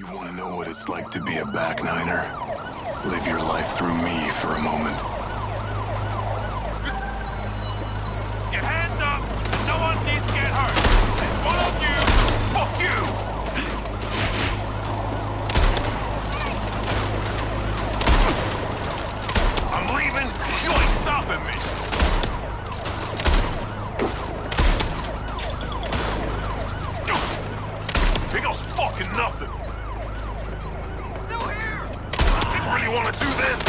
You want to know what it's like to be a back niner? Live your life through me for a moment. Your hands up! No one needs to get hurt! It's one of you! Fuck you! I'm leaving! You ain't stopping me! Here goes fucking nothing! He's still here! You really wanna do this?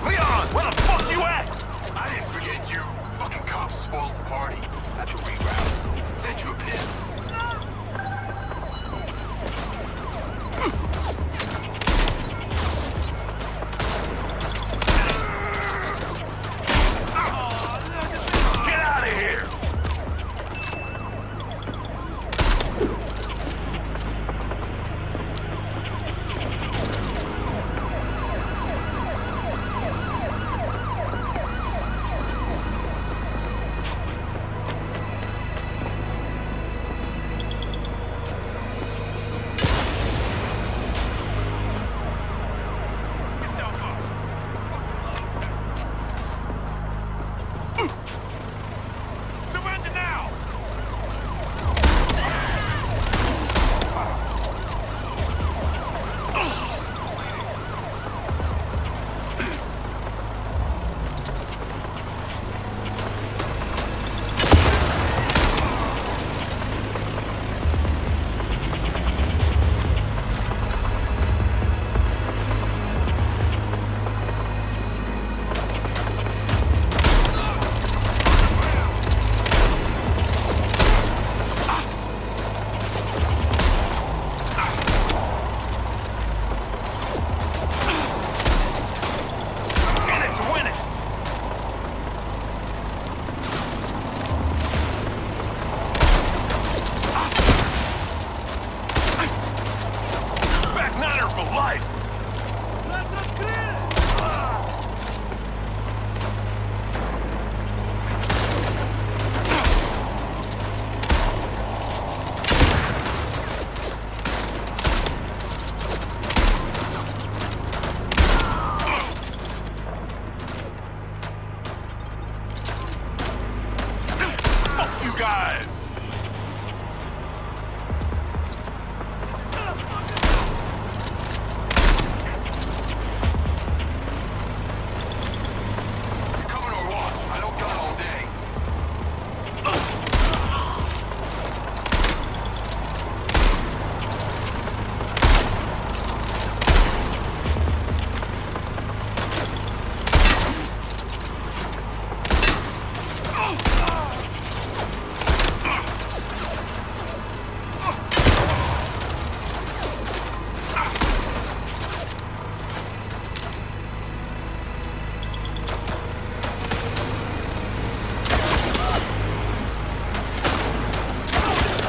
Leon, where the fuck you at? I didn't forget you. Fucking cops spoiled the party. Had to reroute. Sent you a pin. Get out of here! Surrender now! In it to win it! Back niner for life! Fuck you guys! You're coming or what? I don't gun all day.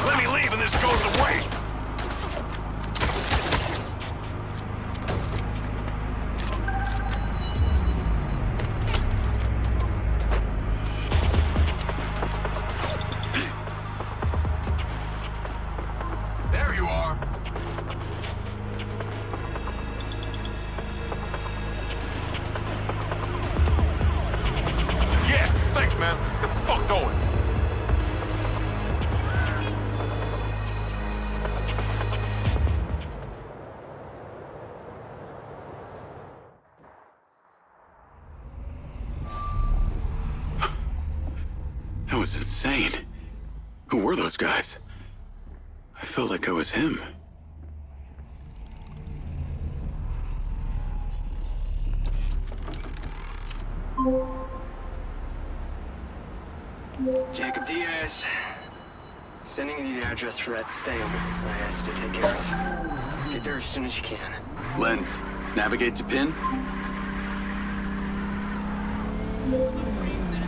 Let me leave and this goes away! There you are. Yeah, thanks, man. Let's get the fuck going. That was insane. Who were those guys? I felt like I was him. Jacob Diaz. Sending you the address for that thing I asked you to take care of. Get there as soon as you can. Lens, navigate to pin.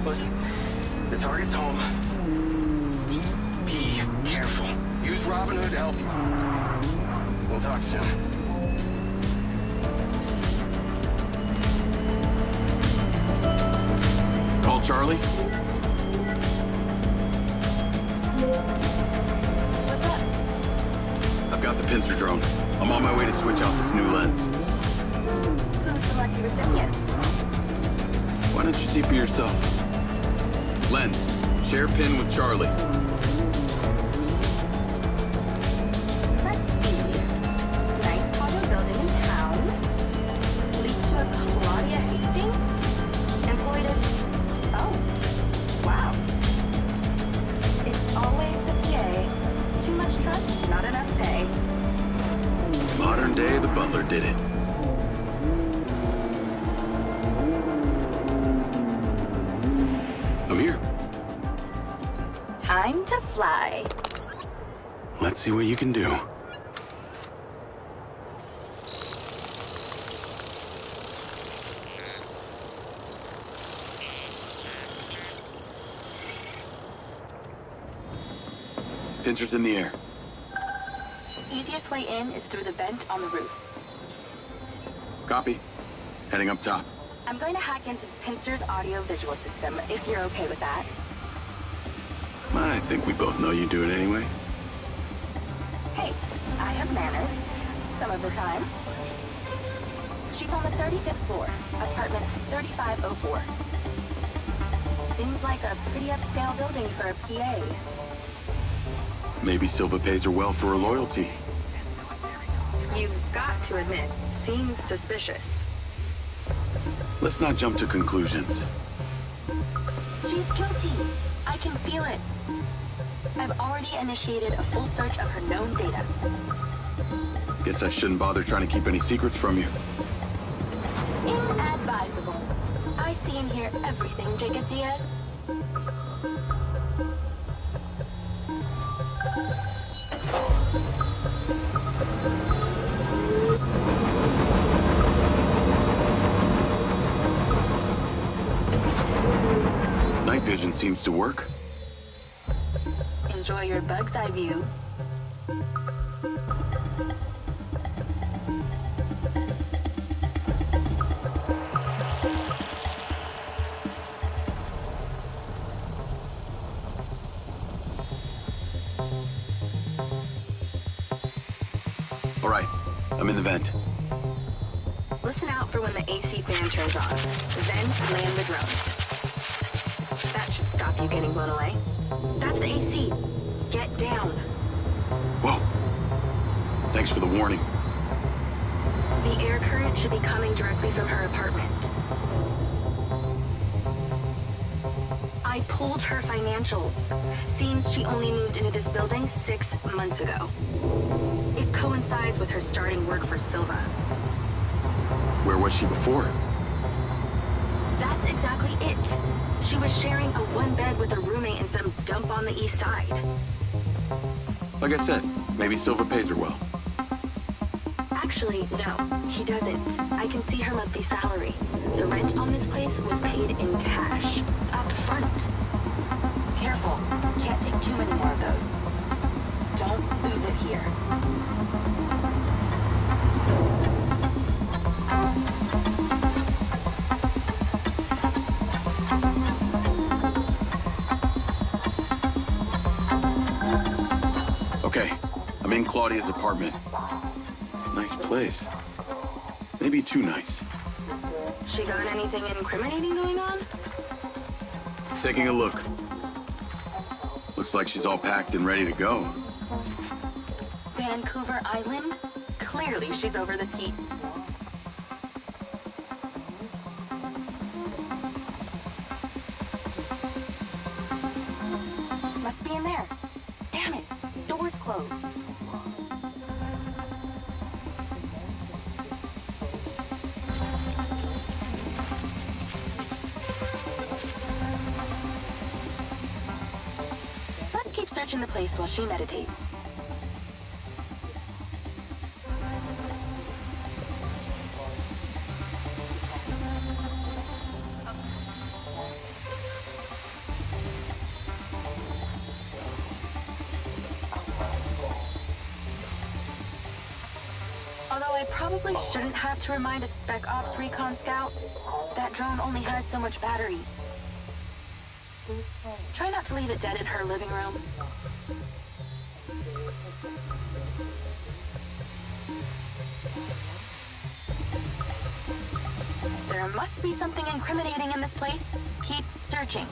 Listen, the target's home. Just be careful. Use Robin Hood to help you. We'll talk soon. Call Charlie. What's up? I've got the pincer drone. I'm on my way to switch out this new lens. Who's the lucky recipient? Why don't you see for yourself? Lens, share pin with Charlie. Let's see. Nice condo building in town. Leased to a Claudia Hastings. Employed as... Oh, wow. It's always the PA. Too much trust, not enough pay. Modern day, the butler did it. I'm here. Time to fly. Let's see what you can do. Pincers in the air. Easiest way in is through the vent on the roof. Copy. Heading up top. I'm going to hack into the Pincer's audio-visual system, if you're okay with that. I think we both know you do it anyway. Hey, I have manners. Some of the time. She's on the 35th floor, apartment 3504. Seems like a pretty upscale building for a PA. Maybe Silva pays her well for her loyalty. You've got to admit, seems suspicious. Let's not jump to conclusions. She's guilty. I can feel it. I've already initiated a full search of her known data. Guess I shouldn't bother trying to keep any secrets from you. Inadvisable. I see and hear everything, Jacob Diaz. Night vision seems to work. Enjoy your bug's eye view. All right, I'm in the vent. Listen out for when the AC fan turns on. Then land the drone. That should stop you getting blown away. That's the AC. Get down. Whoa. Thanks for the warning. The air current should be coming directly from her apartment. I pulled her financials. Seems she only moved into this building 6 months ago. It coincides with her starting work for Silva. Where was she before? That's exactly it. She was sharing a one bed with a roommate in some dump on the east side. Like I said, maybe Silva pays her well. Actually, no, he doesn't. I can see her monthly salary. The rent on this place was paid in cash, up front. Careful, can't take too many more of those. Don't lose it here. Okay, I'm in Claudia's apartment. Nice place. Maybe too nice. She got anything incriminating going on? Taking a look. Looks like she's all packed and ready to go. Vancouver Island? Clearly she's over this heat. Must be in there. Damn it, door's closed. Let's keep searching the place while she meditates. Although I probably shouldn't have to remind a Spec Ops recon scout, that drone only has so much battery. Try not to leave it dead in her living room. There must be something incriminating in this place. Keep searching.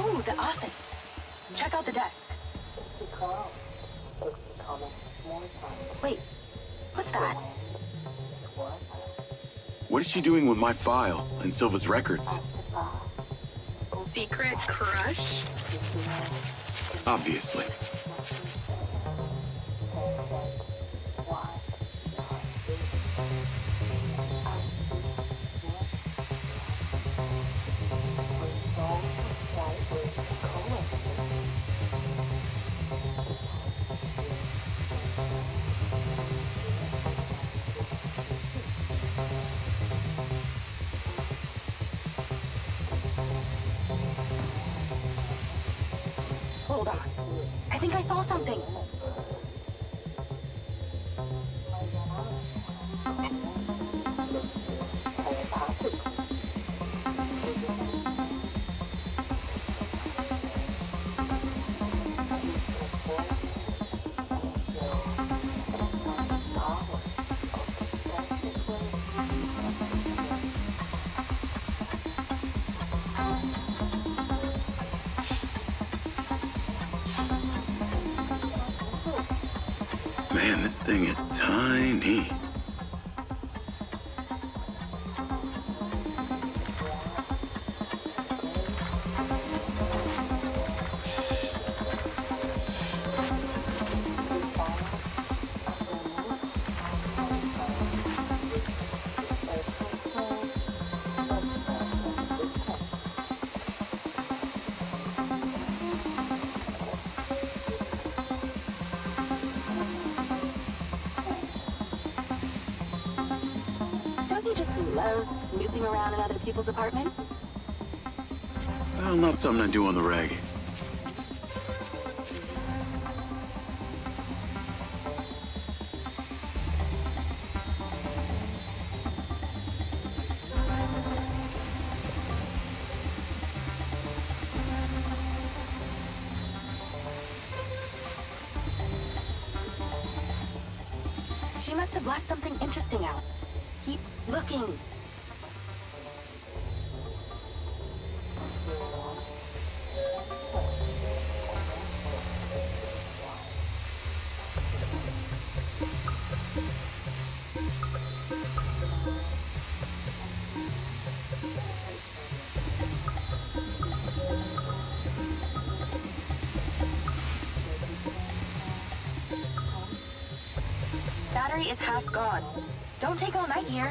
Ooh, the office. Check out the desk. Wait, what's that? What is she doing with my file and Silva's records? Secret crush? Obviously. Hold on. I think I saw something. Man, this thing is tiny. Don't you just love snooping around in other people's apartments? Well, not something I do on the reg. She must have left something interesting out. Keep looking. Battery is half gone. Don't take all night here.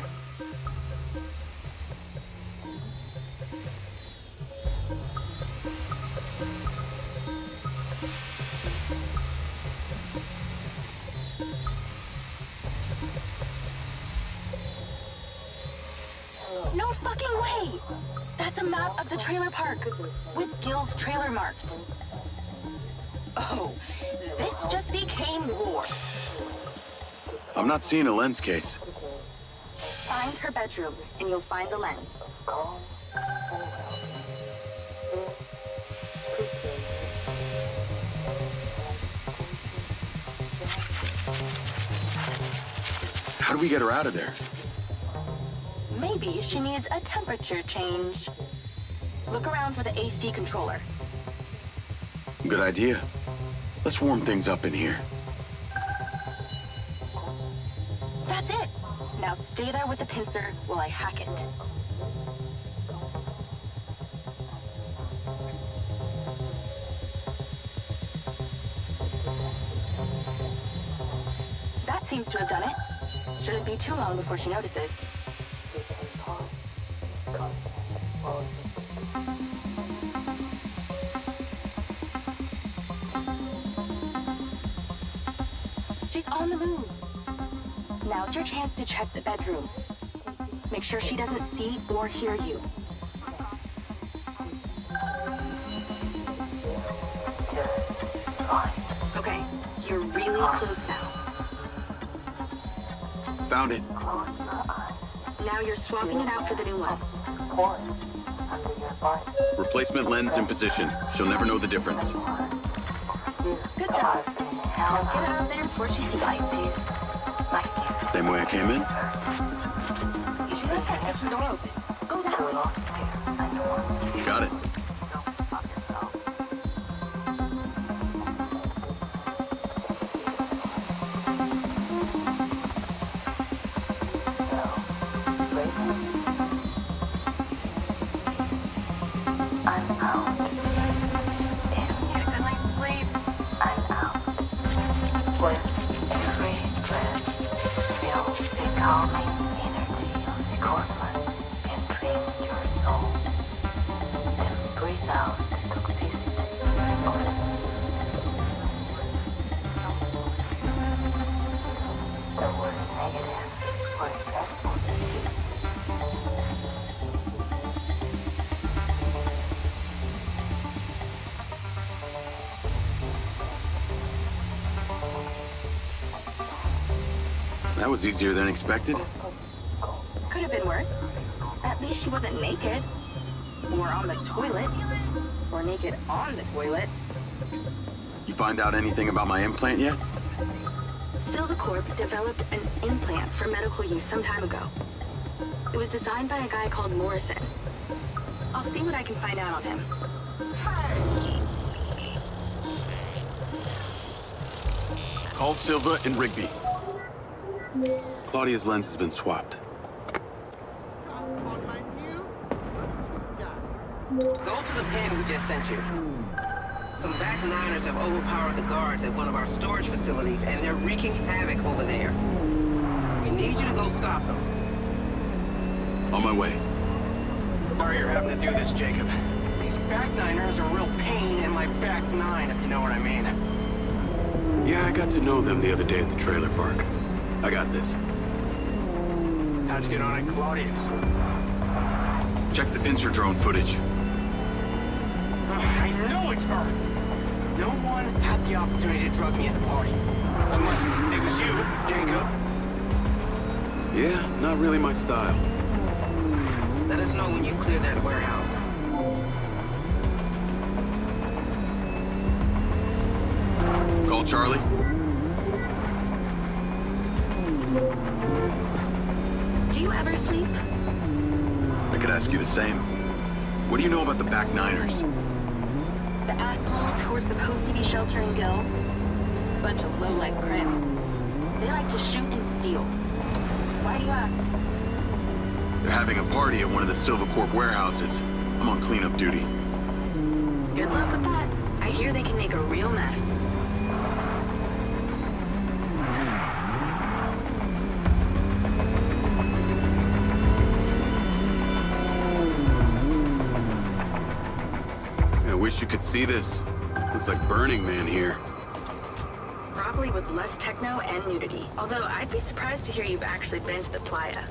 No fucking way! That's a map of the trailer park with Gil's trailer marked. Oh, this just became war. I'm not seeing a lens case. Find her bedroom, and you'll find the lens. How do we get her out of there? Maybe she needs a temperature change. Look around for the AC controller. Good idea. Let's warm things up in here. That's it! Now stay there with the pincer while I hack it. That seems to have done it. Shouldn't be too long before she notices. She's on the move. Now's your chance to check the bedroom. Make sure she doesn't see or hear you. Okay, you're really close now. Found it. Now you're swapping it out for the new one. Replacement lens in position. She'll never know the difference. Good job. Now get out of there before she sees you. Same way I came in? You should leave that kitchen door open. Go that way. Got it. That was easier than expected. Could have been worse. At least she wasn't naked. Or on the toilet. Or naked on the toilet. You find out anything about my implant yet? Silvacorp developed an implant for medical use some time ago. It was designed by a guy called Morrison. I'll see what I can find out on him. Call Silva and Rigby. Claudia's lens has been swapped. Go to the pin we just sent you. Some back niners have overpowered the guards at one of our storage facilities, and they're wreaking havoc over there. We need you to go stop them. On my way. Sorry you're having to do this, Jacob. These back niners are a real pain in my back nine, if you know what I mean. Yeah, I got to know them the other day at the trailer park. I got this. How'd you get on at Claudia's? Check the pincer drone footage. I know it's her! No one had the opportunity to drug me at the party. Unless it was you, Jacob. Yeah, not really my style. Let us know when you've cleared that warehouse. Call Charlie. Do you ever sleep? I could ask you the same. What do you know about the back niners? The assholes who were supposed to be sheltering Gil? Bunch of low-life crims. They like to shoot and steal. Why do you ask? They're having a party at one of the Silvacorp warehouses. I'm on cleanup duty. Good luck with that. I hear they can make a real mess. I wish you could see this. Looks like Burning Man here. Probably with less techno and nudity. Although I'd be surprised to hear you've actually been to the playa.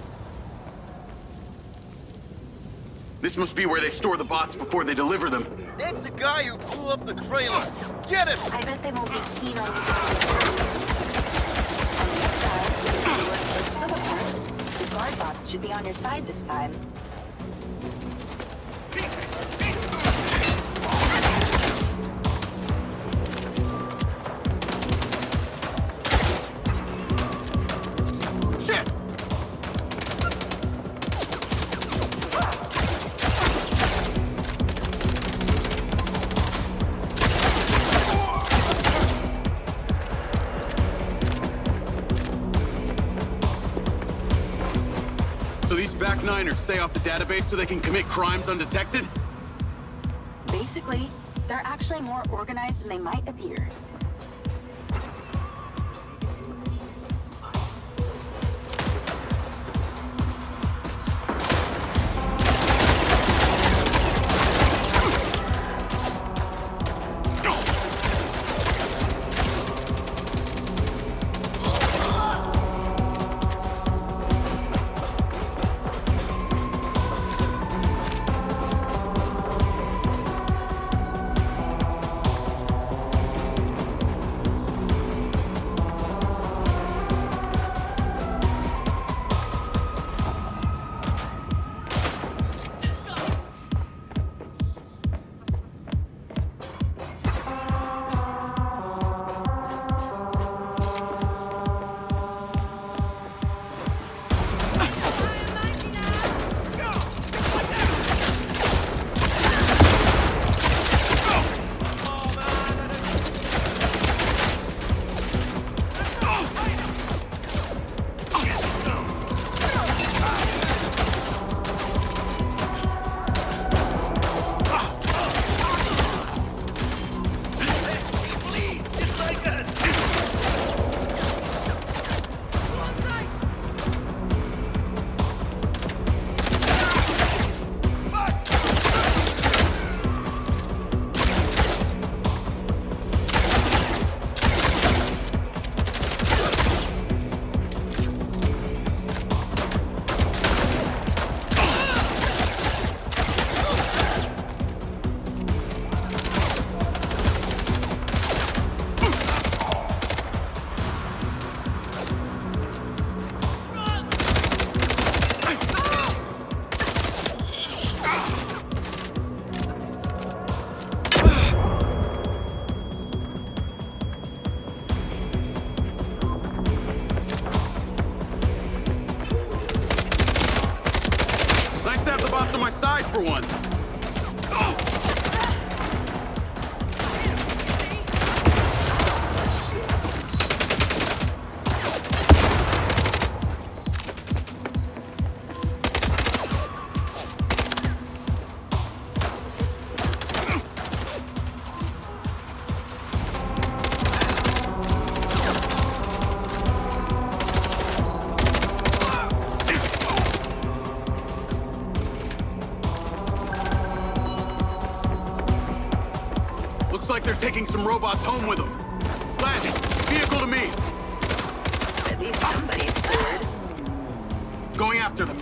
This must be where they store the bots before they deliver them. That's the guy who blew up the trailer. Get him! I bet they won't be keen on you going on the outside, if you work for Silvacorp, the guard bots should be on your side this time. So these back niners stay off the database so they can commit crimes undetected? Basically, they're actually more organized than they might appear. robots on my side for once. Looks like they're taking some robots home with them. Flash, vehicle to me. At least somebody's scared. Going after them.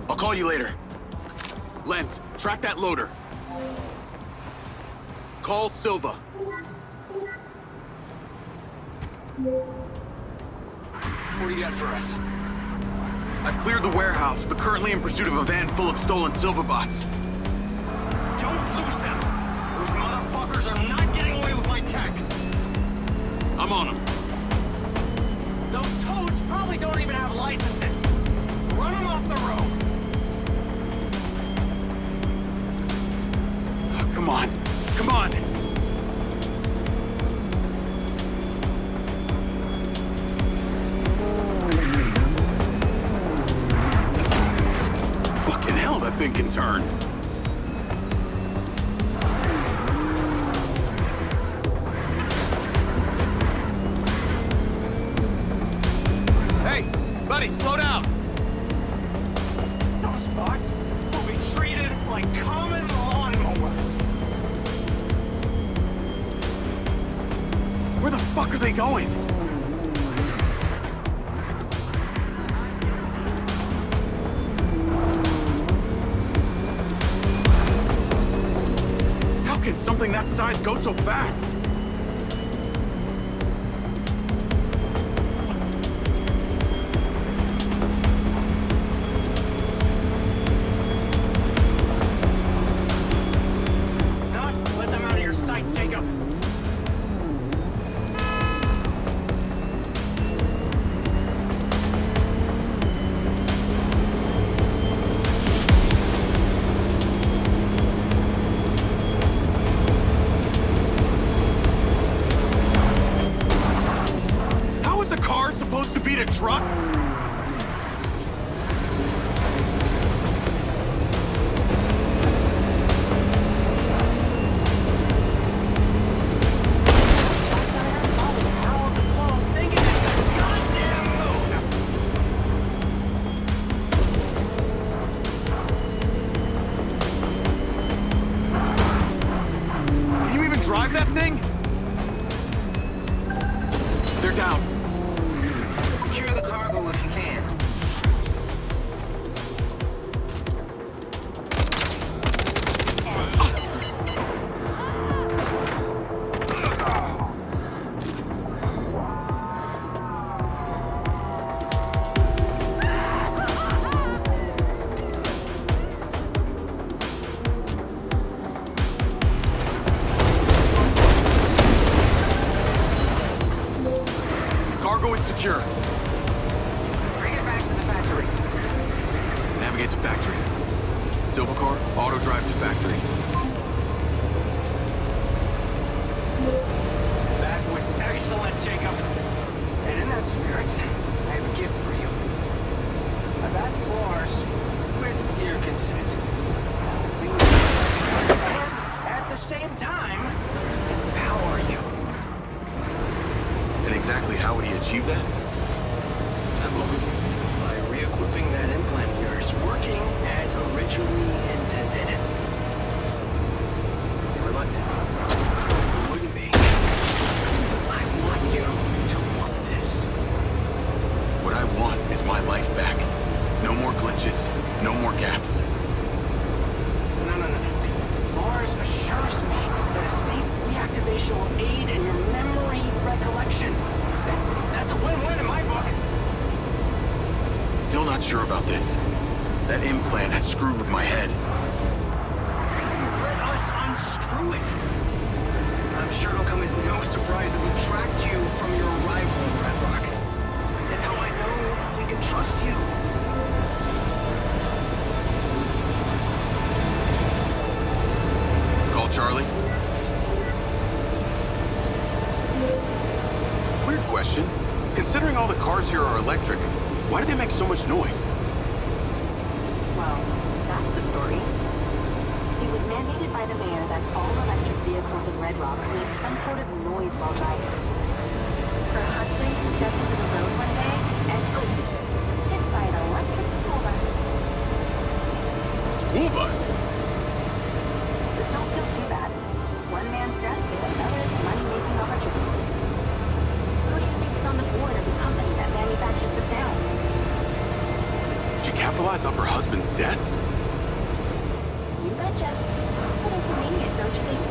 I'll call you later. Lens, track that loader. Call Silva. What do you got for us? I've cleared the warehouse, but currently in pursuit of a van full of stolen Silva bots. Don't lose them! Those motherfuckers are not getting away with my tech! I'm on them. Those toads probably don't even have licenses! Run them off the road! Oh, come on. Come on! Fucking hell, that thing can turn. Hey, buddy, slow down. Those bots will be treated like common lawnmowers! Where the fuck are they going? How can something that size go so fast? Not let them out of your sight, Jacob! How is a car supposed to beat a truck? Can you even drive that thing? They're down. Secure the cargo if you can. Cargo is secure. Bring it back to the factory. Navigate to factory. Silva car, auto drive to factory. That was excellent, Jacob. And in that spirit, I have a gift for you. I've asked Lars, with your consent, we will and at the same time, empower you. And exactly how would he achieve that? Simple. By re-equipping that implant of yours, working as originally intended. You're reluctant. You wouldn't be. I want you to want this. What I want is my life back. No more glitches, no more gaps. No. See, Lars assures me that a safe reactivation will aid in your memory recollection. That's a win-win in my book. Still not sure about this. That implant has screwed with my head. Let us unscrew it. I'm sure it'll come as no surprise that we've tracked you from your arrival in Redrock. It's how I know we can trust you. Charlie? Weird question. Considering all the cars here are electric, why do they make so much noise? Well, that's a story. It was mandated by the mayor that all electric vehicles in Redrock make some sort of noise while driving. Her husband stepped into the road one day and was hit by an electric school bus. School bus? But don't feel too bad. One man's death is another's money-making opportunity. Who do you think is on the board of the company that manufactures the sound? She capitalized off her husband's death? You betcha. A little convenient, don't you think?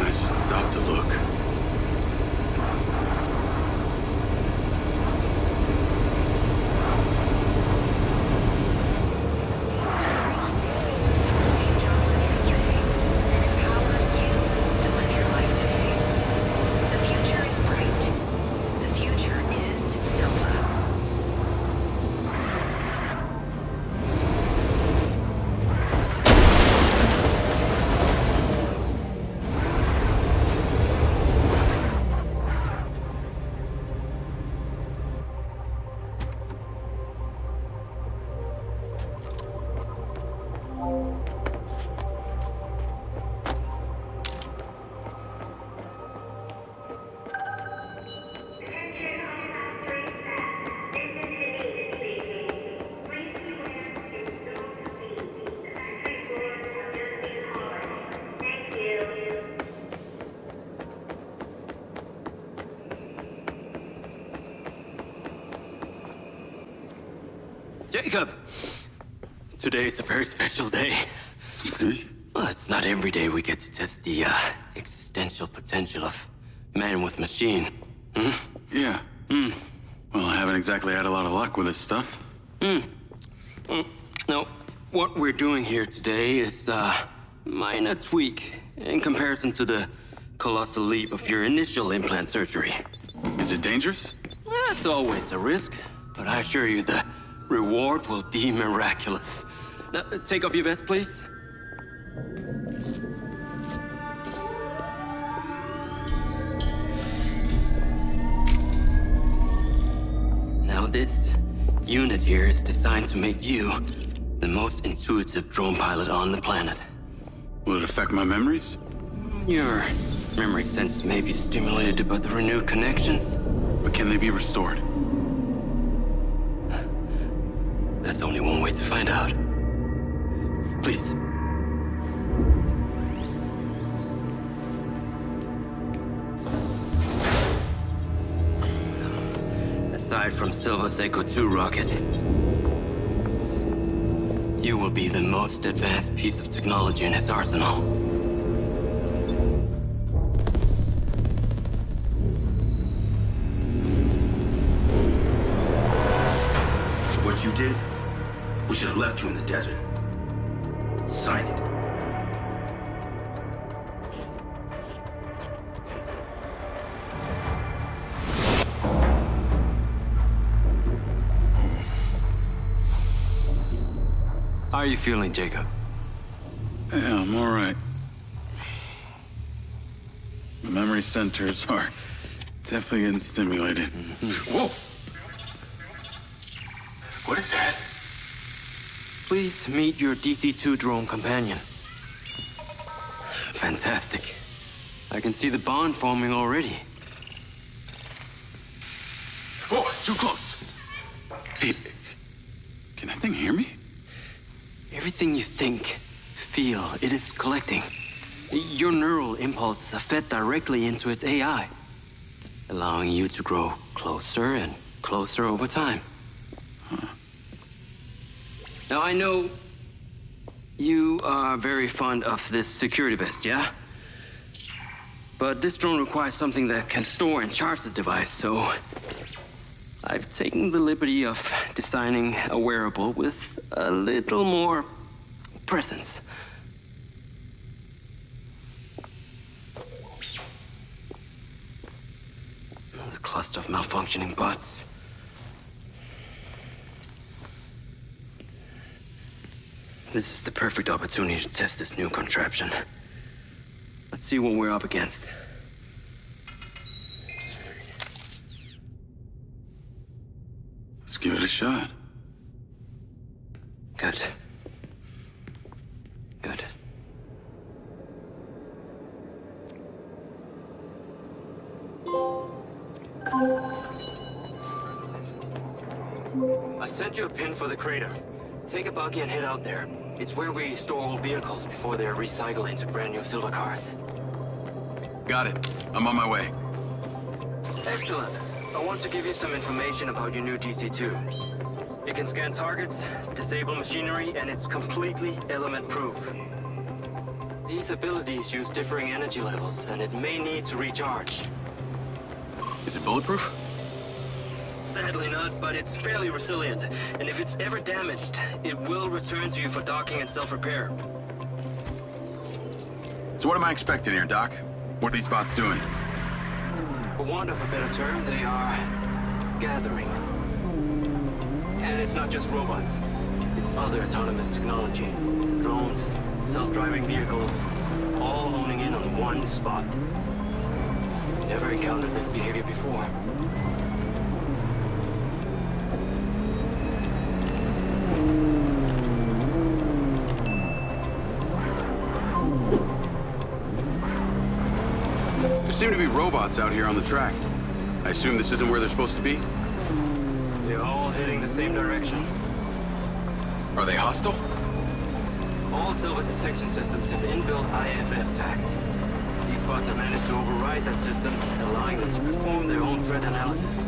I should stop to look. Jacob! Today is a very special day. Okay. Well, it's not every day we get to test the existential potential of man with machine. Hmm? Yeah. Well, I haven't exactly had a lot of luck with this stuff. Now, what we're doing here today is a minor tweak in comparison to the colossal leap of your initial implant surgery. Is it dangerous? That's always a risk, but I assure you the reward will be miraculous. Now, take off your vest, please. Now, this unit here is designed to make you the most intuitive drone pilot on the planet. Will it affect my memories? Your memory sense may be stimulated by the renewed connections. But can they be restored? There's only one way to find out. Please. Aside from Silva's Echo 2 rocket, you will be the most advanced piece of technology in his arsenal. What you did, we should have left you in the desert. Sign it. How are you feeling, Jacob? Yeah, I'm all right. The memory centers are definitely getting stimulated. Whoa! What is that? Please meet your DC-2 drone companion. Fantastic. I can see the bond forming already. Whoa, too close. Hey, can that thing hear me? Everything you think, feel, it is collecting. Your neural impulses are fed directly into its AI, allowing you to grow closer and closer over time. Now, I know you are very fond of this security vest, yeah? But this drone requires something that can store and charge the device, so I've taken the liberty of designing a wearable with a little more presence. A cluster of malfunctioning bots. This is the perfect opportunity to test this new contraption. Let's see what we're up against. Let's give it a shot. Good. Good. I sent you a pin for the crater. Take a buggy and head out there. It's where we store old vehicles before they're recycled into brand new silver cars. Got it. I'm on my way. Excellent. I want to give you some information about your new DC-2. It can scan targets, disable machinery, and it's completely element-proof. These abilities use differing energy levels, and it may need to recharge. Is it bulletproof? Sadly not, but it's fairly resilient, and if it's ever damaged, it will return to you for docking and self-repair. So what am I expecting here, Doc? What are these bots doing? For want of a better term, they are gathering. And it's not just robots. It's other autonomous technology. Drones, self-driving vehicles, all honing in on one spot. Never encountered this behavior before. There seem to be robots out here on the track. I assume this isn't where they're supposed to be? They're all heading the same direction. Are they hostile? All silver detection systems have inbuilt IFF tags. These bots have managed to override that system, allowing them to perform their own threat analysis.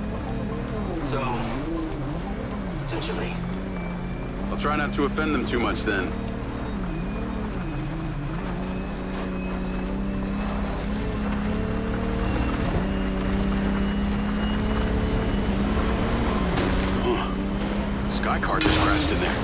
So, potentially. I'll try not to offend them too much then. Sky car just crashed in there.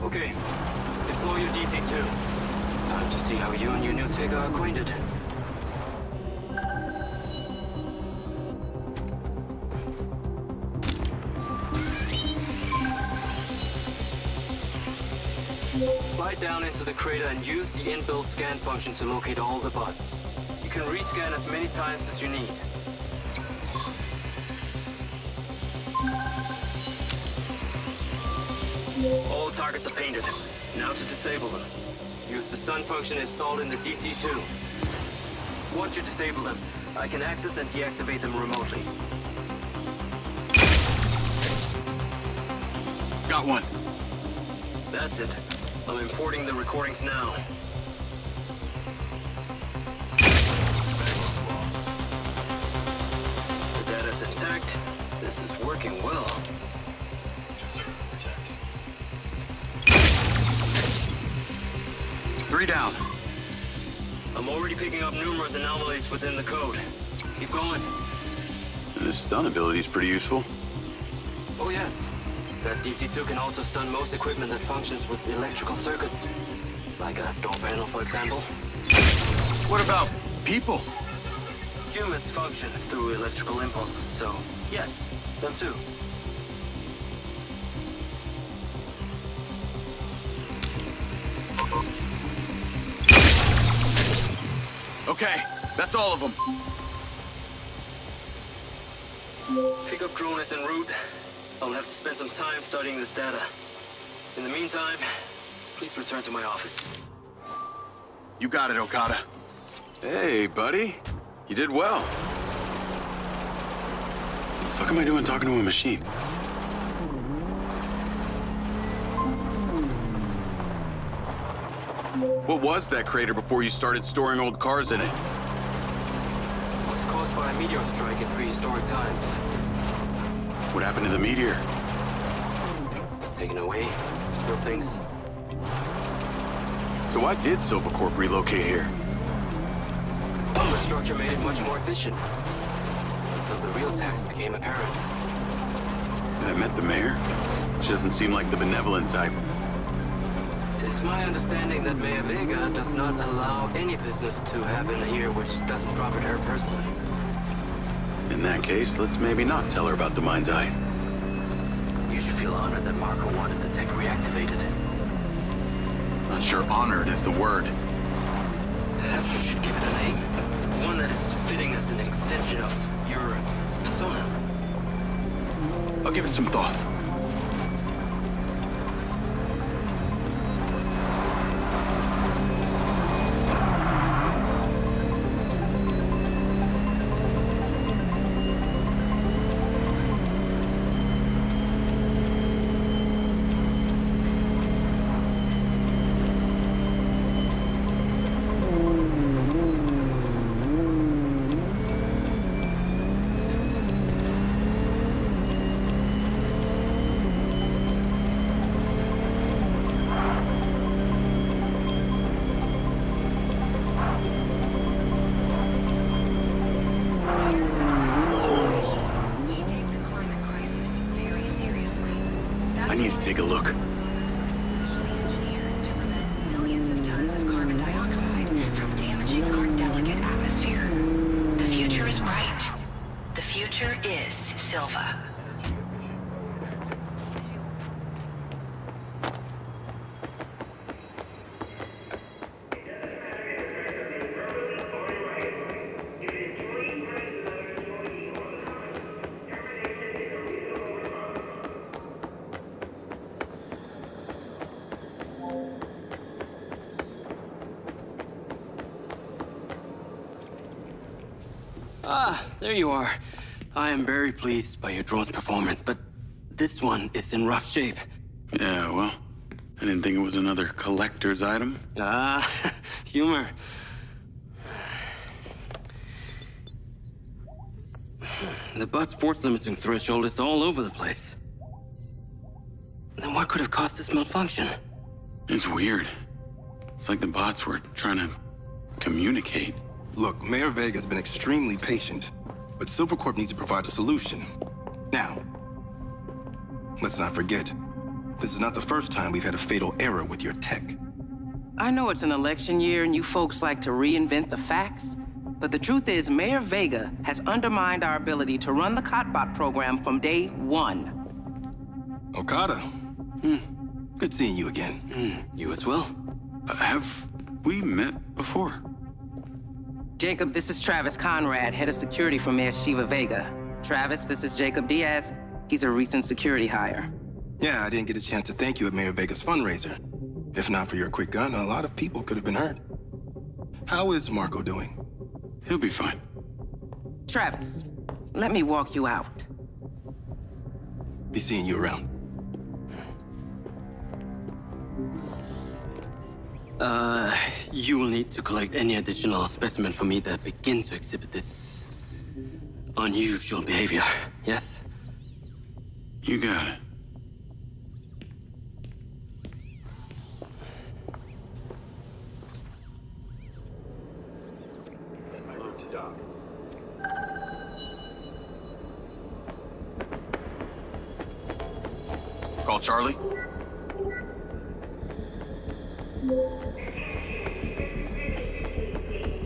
Okay, deploy your DC-2. Time to see how you and your new tech are acquainted. Fly down into the crater and use the inbuilt scan function to locate all the bots. You can rescan as many times as you need. All targets are painted. Now to disable them. Use the stun function installed in the DC-2. Once you disable them, I can access and deactivate them remotely. Got one. That's it. I'm importing the recordings now. The data's intact. This is working well. 3 down. I'm already picking up numerous anomalies within the code. Keep going. This stun ability is pretty useful. Oh yes. That DC-2 can also stun most equipment that functions with electrical circuits. Like a door panel, for example. What about people? Humans function through electrical impulses, so yes, them too. Okay, that's all of them. Pickup drone is en route. I'll have to spend some time studying this data. In the meantime, please return to my office. You got it, Okada. Hey, buddy. You did well. What the fuck am I doing talking to a machine? What was that crater before you started storing old cars in it? It was caused by a meteor strike in prehistoric times. What happened to the meteor? Taken away, still things. So why did Silvercorp relocate here? The structure made it much more efficient. Until the real tax became apparent. I met the mayor. She doesn't seem like the benevolent type. It is my understanding that Mayor Vega does not allow any business to happen here which doesn't profit her personally. In that case, let's maybe not tell her about the MindsEye. You should feel honored that Marco wanted the tech reactivated. Not sure honored is the word. Perhaps you should give it a name. One that is fitting as an extension of your persona. I'll give it some thought. I need to take a look. Millions of tons of carbon dioxide from damaging our delicate atmosphere. The future is bright. The future is Silva. Ah, there you are. I am very pleased by your drone's performance, but this one is in rough shape. Yeah, well, I didn't think it was another collector's item. Ah, humor. The butt's force limiting threshold is all over the place. Then what could have caused this malfunction? It's weird. It's like the bots were trying to communicate. Look, Mayor Vega's been extremely patient, but Silvercorp needs to provide a solution. Now, let's not forget, this is not the first time we've had a fatal error with your tech. I know it's an election year and you folks like to reinvent the facts, but the truth is Mayor Vega has undermined our ability to run the Cotbot program from day one. Okada. Good seeing you again. You as well. Have we met before? Jacob, this is Travis Conrad, head of security for Mayor Shiva Vega. Travis, this is Jacob Diaz. He's a recent security hire. Yeah, I didn't get a chance to thank you at Mayor Vega's fundraiser. If not for your quick gun, a lot of people could have been hurt. How is Marco doing? He'll be fine. Travis, let me walk you out. Be seeing you around. You will need to collect any additional specimen for me that begin to exhibit this unusual behavior, yes? You got it. Call Charlie.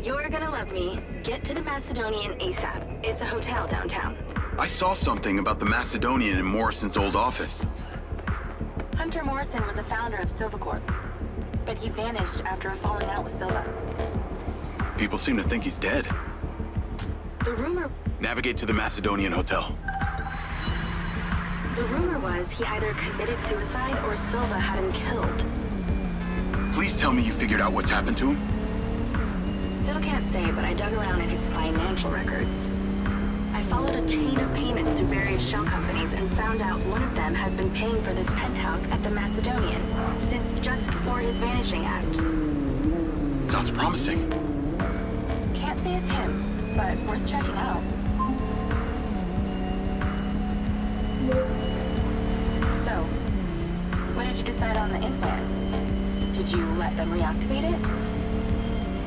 You're gonna love me. Get to the Macedonian ASAP. It's a hotel downtown. I saw something about the Macedonian in Morrison's old office. Hunter Morrison was a founder of Silvercorp, but he vanished after a falling out with Silva. People seem to think he's dead. The rumor Navigate to the Macedonian hotel. was he either committed suicide or Silva had him killed. Please tell me you figured out what's happened to him. Still can't say, but I dug around in his financial records. I followed a chain of payments to various shell companies and found out one of them has been paying for this penthouse at the Macedonian since just before his vanishing act. Sounds promising. Can't say it's him, but worth checking out. So, when did you decide on the implant? Did you let them reactivate it?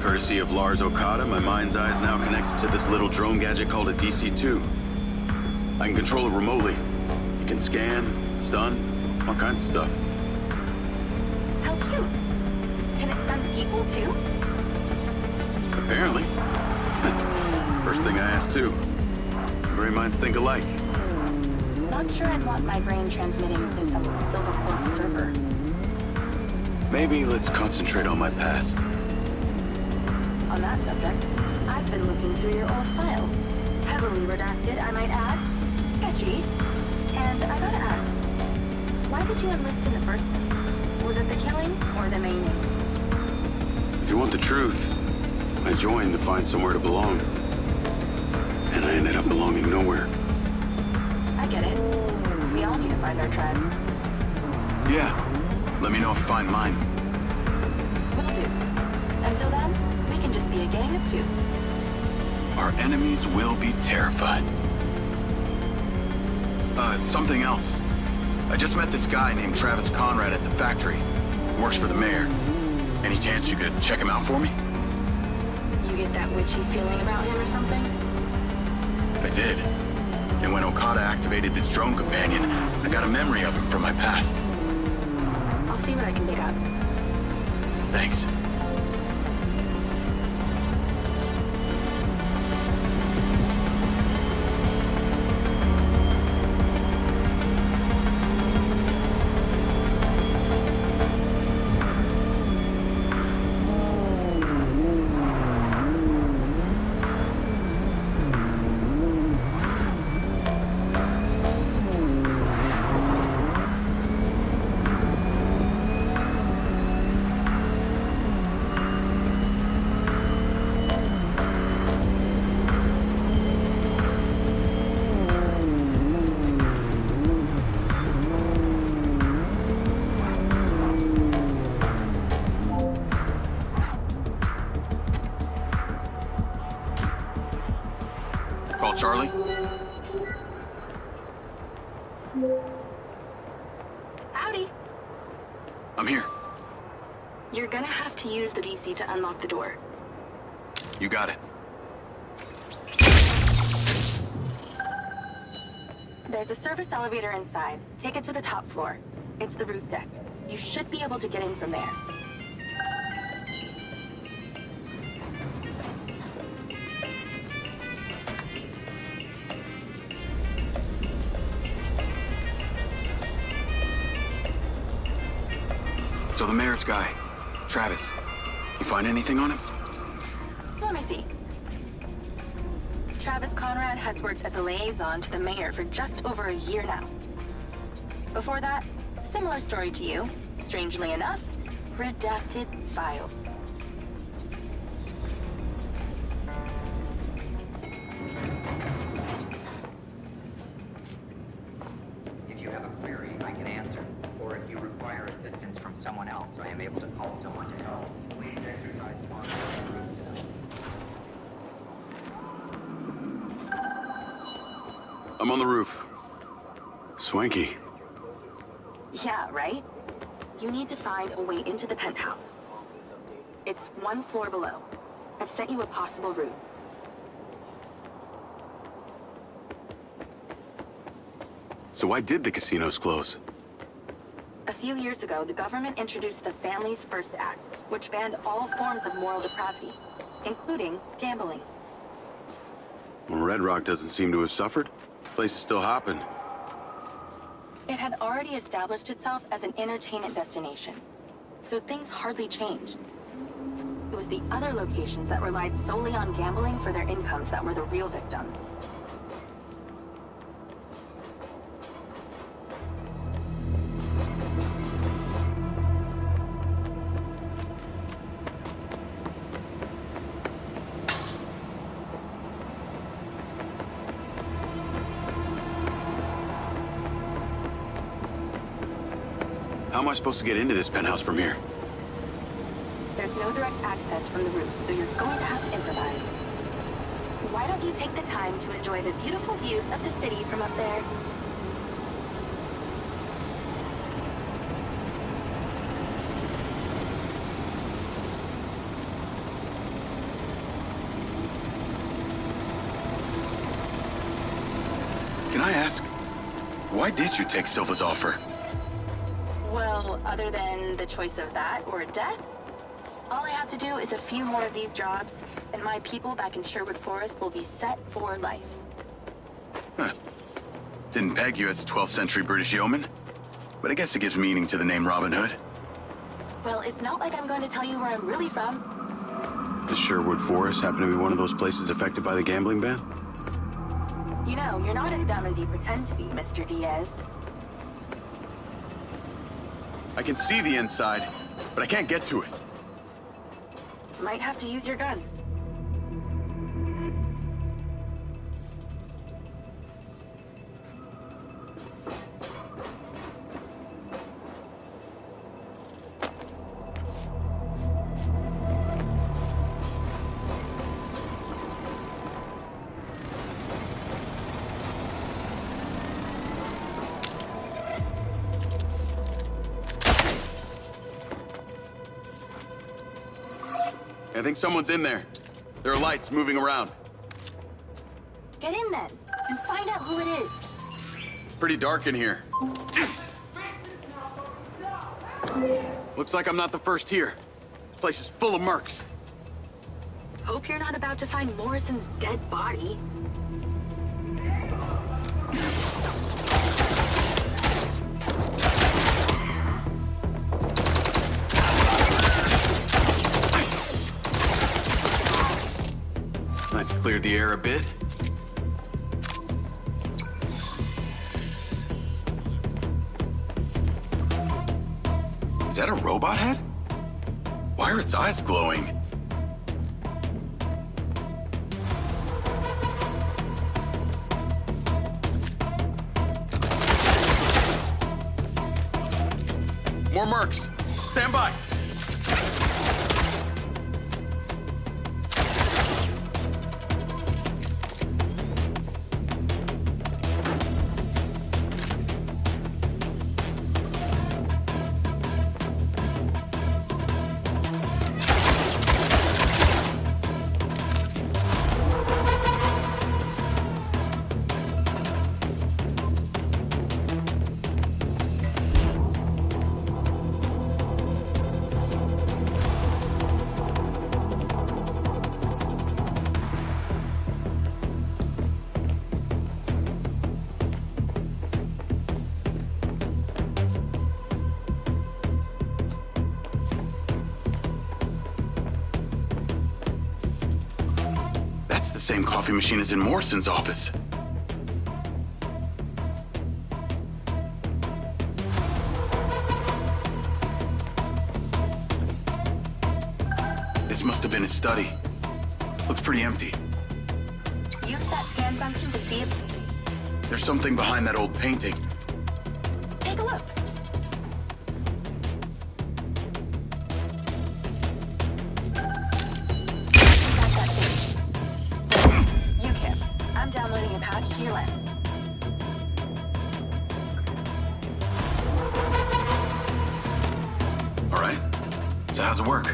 Courtesy of Lars Okada, my mind's eye is now connected to this little drone gadget called a DC-2. I can control it remotely. It can scan, stun, all kinds of stuff. How cute. Can it stun people too? Apparently. First thing I asked too. Brain minds think alike. Not sure I'd want my brain transmitting to some Silvercorp server. Maybe let's concentrate on my past. On that subject, I've been looking through your old files. Heavily redacted, I might add. Sketchy. And I gotta ask, why did you enlist in the first place? Was it the killing or the maiming? If you want the truth, I joined to find somewhere to belong. And I ended up belonging nowhere. I get it. We all need to find our tribe. Yeah. Let me know if you find mine. Will do. Until then, we can just be a gang of two. Our enemies will be terrified. Something else. I just met this guy named Travis Conrad at the factory. He works for the mayor. Any chance you could check him out for me? You get that witchy feeling about him or something? I did. And when Okada activated this drone companion, I got a memory of him from my past. I'll see what I can dig up. Thanks. Call Charlie. Howdy. I'm here. You're gonna have to use the DC to unlock the door. You got it. There's a service elevator inside. Take it to the top floor. It's the roof deck. You should be able to get in from there. So the mayor's guy, Travis, you find anything on him? Let me see. Travis Conrad has worked as a liaison to the mayor for just over a year now. Before that, similar story to you. Strangely enough, redacted files. If you have a query, I can answer. Or if you require assistance from someone else, I am able to call someone to help. Please exercise caution. I'm on the roof. Swanky. Yeah, right? You need to find a way into the penthouse. It's one floor below. I've sent you a possible route. So why did the casinos close? few years ago, the government introduced the Families First Act, which banned all forms of moral depravity, including gambling. Well, Redrock doesn't seem to have suffered. The place is still hopping. It had already established itself as an entertainment destination, so things hardly changed. It was the other locations that relied solely on gambling for their incomes that were the real victims. How am I supposed to get into this penthouse from here? There's no direct access from the roof, so you're going to have to improvise. Why don't you take the time to enjoy the beautiful views of the city from up there? Can I ask, why did you take Silva's offer? Well, other than the choice of that or death, all I have to do is a few more of these jobs, and my people back in Sherwood Forest will be set for life. Huh. Didn't peg you as a 12th century British yeoman, but I guess it gives meaning to the name Robin Hood. Well, it's not like I'm going to tell you where I'm really from. Does Sherwood Forest happen to be one of those places affected by the gambling ban? You know, you're not as dumb as you pretend to be, Mr. Diaz. I can see the inside, but I can't get to it. Might have to use your gun. I think someone's in there. There are lights moving around. Get in then, and find out who it is. It's pretty dark in here. Looks like I'm not the first here. This place is full of mercs. Hope you're not about to find Morrison's dead body. Let's clear the air a bit. Is that a robot head? Why are its eyes glowing? More mercs! Stand by! That's the same coffee machine as in Morrison's office. This must have been his study. Looks pretty empty. Use that scan function to see if... There's something behind that old painting. Take a look. I'm downloading a patch to your lens. All right. So how's it work?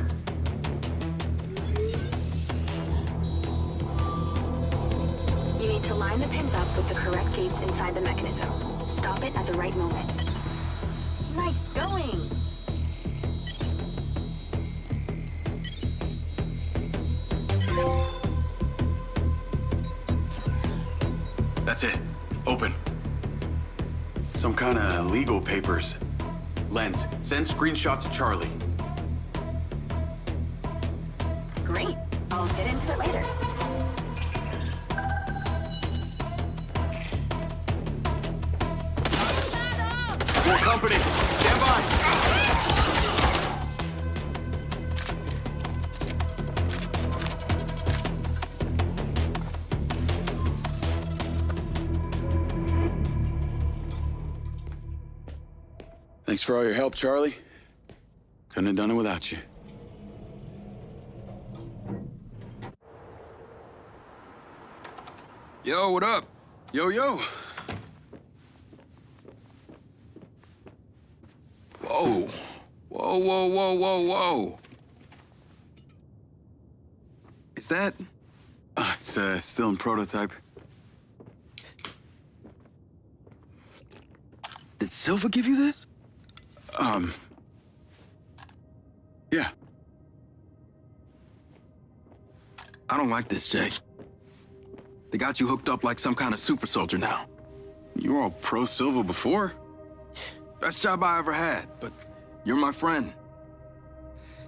You need to line the pins up with the correct gates inside the mechanism. Stop it at the right moment. Nice going. That's it. Open. Some kind of legal papers. Lens, send screenshot to Charlie. Great. I'll get into it later. More company. Stand by. Thanks for all your help, Charlie. Couldn't have done it without you. Yo, what up? Yo, yo. Whoa. Whoa, whoa, whoa, whoa, whoa. Is that... It's still in prototype. Did Silva give you this? Yeah. I don't like this, Jake. They got you hooked up like some kind of super soldier now. You were all pro Silva before. Best job I ever had, but you're my friend.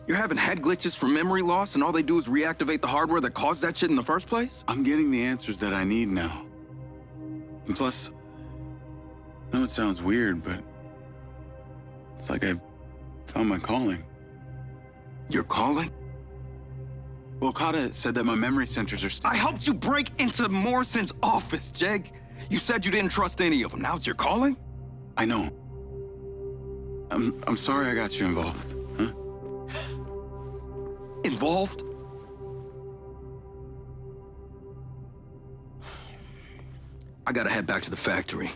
You're having head glitches from memory loss, and all they do is reactivate the hardware that caused that shit in the first place? I'm getting the answers that I need now. And plus, I know it sounds weird, but it's like I found my calling. Your calling? Well, Okada said that my memory centers are I helped you break into Morrison's office, Jake. You said you didn't trust any of them. Now it's your calling? I know. I'm sorry I got you involved, huh? Involved? I gotta head back to the factory.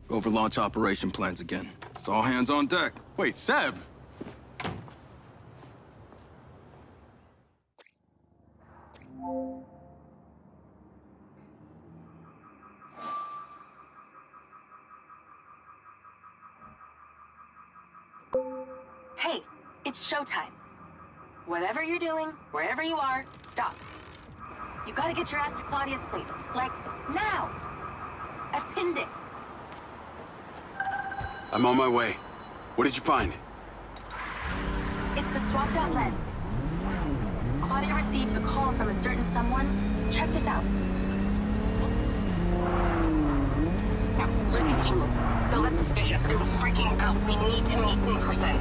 Go over launch operation plans again. It's all hands on deck. Wait, Seb! Hey, it's showtime. Whatever you're doing, wherever you are, stop. You gotta get your ass to Claudia's place. Like, now! I've pinned it. I'm on my way. What did you find? It's the swapped out lens. Claudia received a call from a certain someone. Check this out. Now, listen to me. Zill's suspicious. I'm freaking out. We need to meet in person.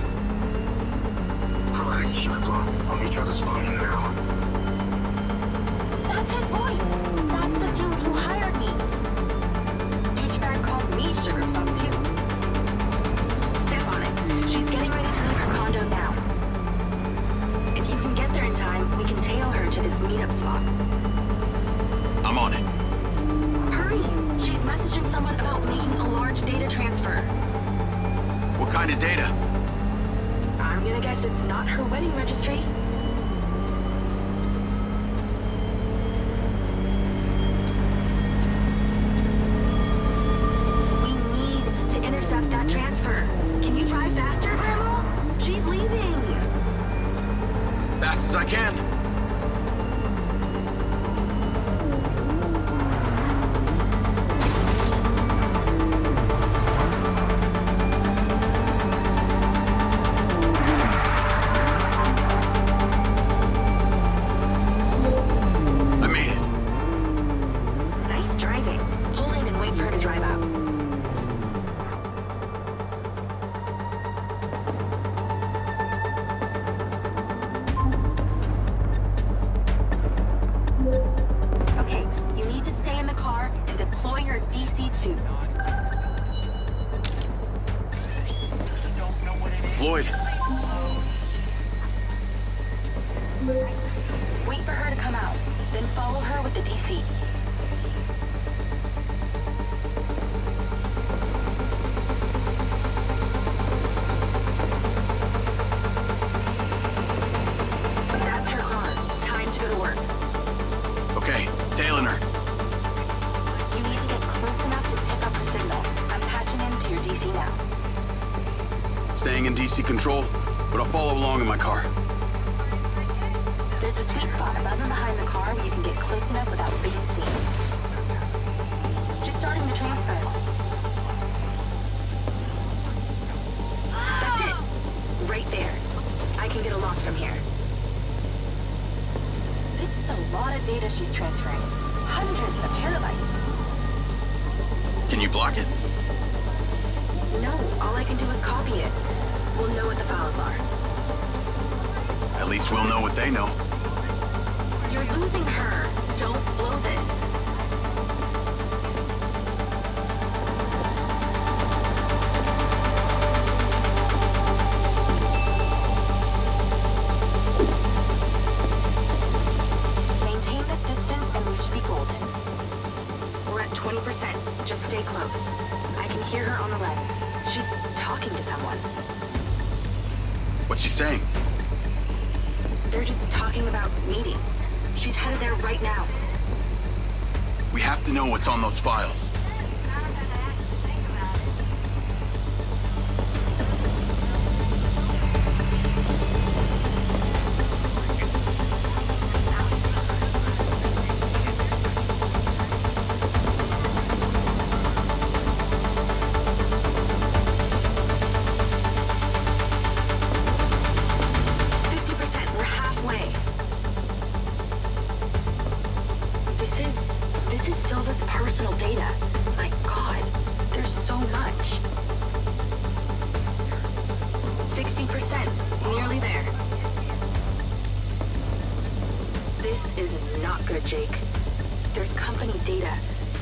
Relax, Shiplo. I'll meet you at the spot in an hour. That's his voice. That's the dude who hired me. Douchebag called me Sugar Plum, too. Step on it. She's getting ready to leave her condo now. If you can get there in time, we can tail her to this meetup spot. I'm on it. Hurry! She's messaging someone about making a large data transfer. What kind of data? I'm gonna guess it's not her wedding registry. We need to intercept that transfer. Can you drive faster, Grandma? She's leaving. Fast as I can. I made it. Nice driving. Pull in and wait for her to drive out. Okay, you need to stay in the car and deploy your DC-2. Lloyd. Wait for her to come out, then follow her with the DC. That's her car. Time to go to work. Okay, tailing her. You need to get close enough to pick up her signal. I'm patching into your DC now. staying in DC control, but I'll follow along in my car. There's a sweet spot above and behind the car where you can get close enough without being seen. Just starting the transfer. That's it. Right there. I can get a lock from here. This is a lot of data she's transferring. Hundreds of terabytes. Can you block it? No, all I can do is copy it. We'll know what the files are. At least we'll know what they know. You're losing her. Don't blow this. Maintain this distance and we should be golden. We're at 20%. Just stay close. I can hear her on the lens. She's talking to someone. What's she saying? They're just talking about meeting. She's headed there right now. We have to know what's on those files. This is Silva's personal data. My God, there's so much. 60%, nearly there. This is not good, Jake. There's company data,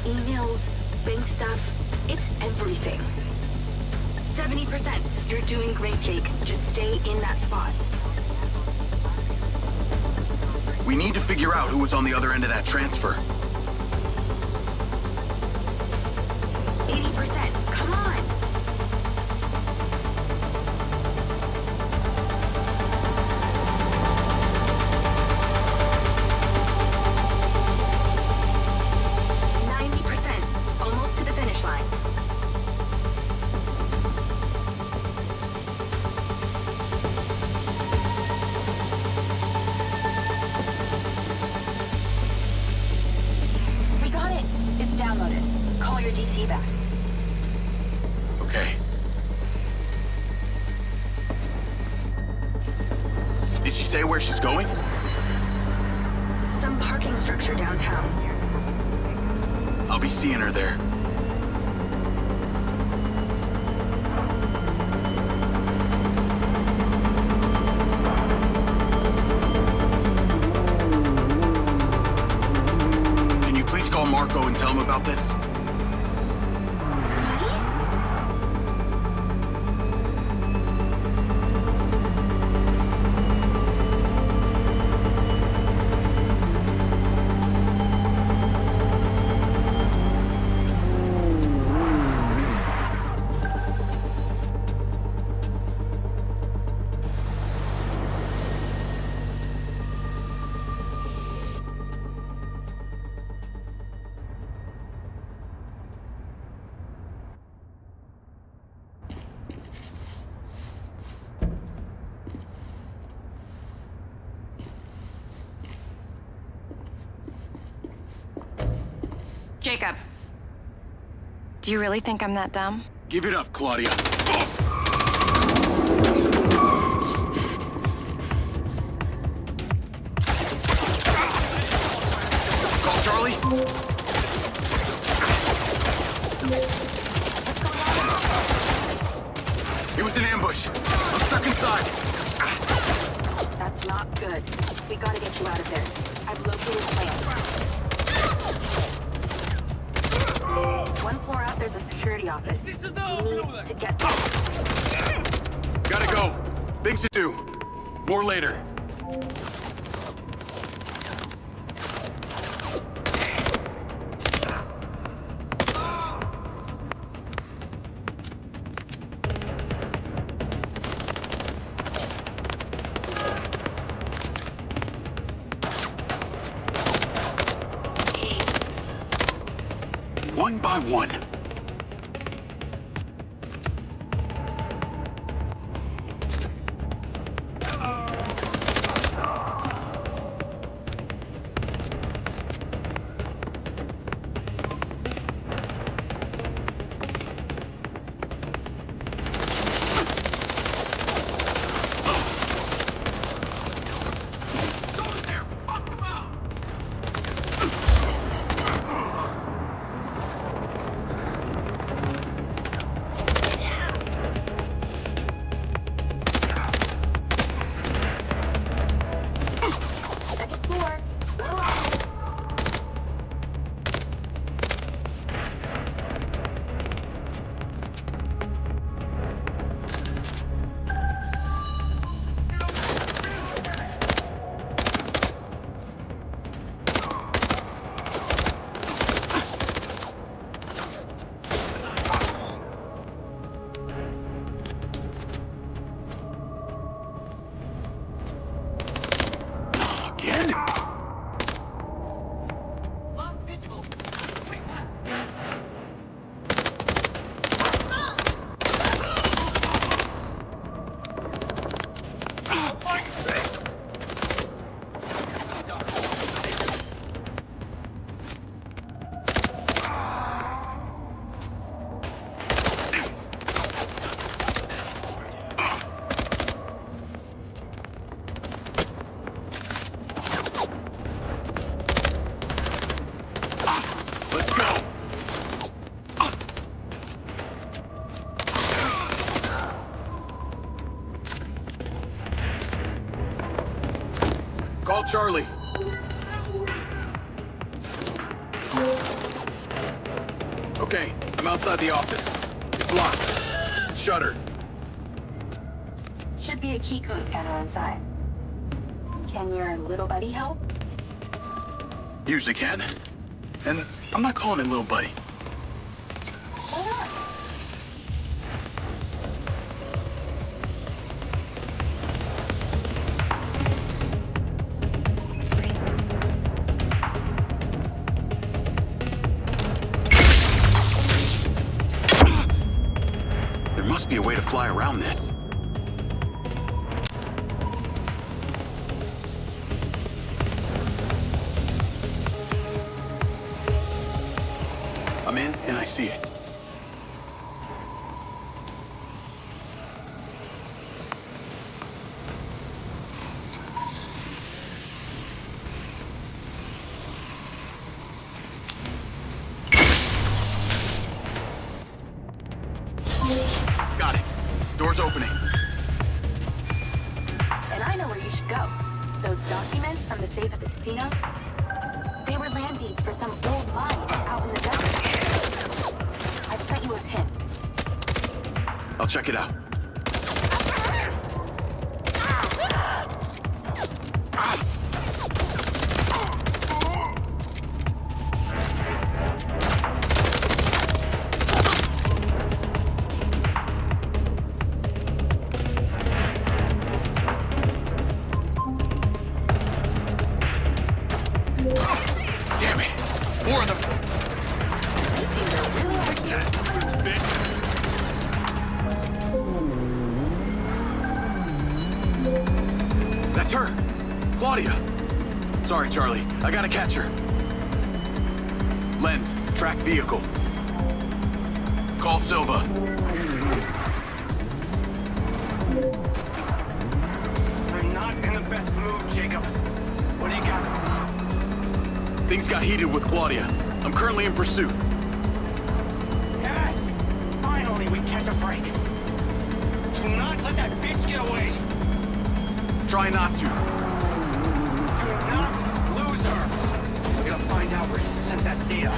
emails, bank stuff. It's everything. 70%. You're doing great, Jake. Just stay in that spot. We need to figure out who was on the other end of that transfer. 80%. Come on. Almost to the finish line. We got it. It's downloaded. Call your DC back. Okay. Did she say where she's going? Some parking structure downtown. I'll be seeing her there. Can you please call Marco and tell him about this? Jacob. Do you really think I'm that dumb? Give it up, Claudia. Call Charlie. It was an ambush. I'm stuck inside. That's not good. We gotta get you out of there. I've located plans. One floor out, there's a security office. You need to get there. Gotta go. Things to do. More later. One by one. Call Charlie. Okay, I'm outside the office. It's locked. Shuttered. Should be a key code panel inside. Can your little buddy help? Usually can. And I'm not calling him little buddy. Why not? There must be a way to fly around this. I'm in, and I see it. Got it. Door's opening. And I know where you should go. Those documents from the safe at the casino, they were land deeds for some old mine out in the desert. I've sent you a pin. I'll check it out. Damn it! More of them! They seem to really like you. That's her! Claudia! Sorry, Charlie. I gotta catch her. Lens, track vehicle. Call Silva. I'm not in the best mood, Jacob. What do you got? Things got heated with Claudia. I'm currently in pursuit. Yes! Finally, we catch a break. Do not let that bitch get away. Try not to. Do not lose her. We gotta find out where she sent that data.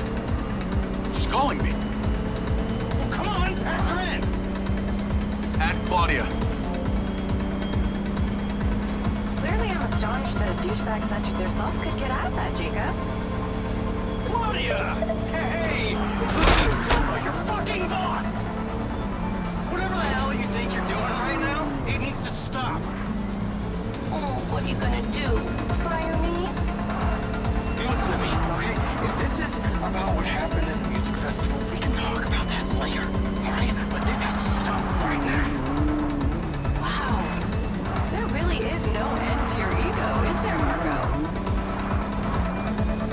She's calling me. Well, come on, patch her in. At Claudia. Clearly, I'm astonished that a douchebag such as yourself could get out of that, Jacob. Claudia! Hey! It's Lieutenant Silva, your fucking boss! Whatever the hell you think you're doing right now, it needs to stop. Oh, what are you gonna do? Fire me? You listen to me, okay? If this is about what happened at the music festival, we can talk about that later, alright? But this has to stop right now. Wow. There really is no end to your ego, is there, Marco?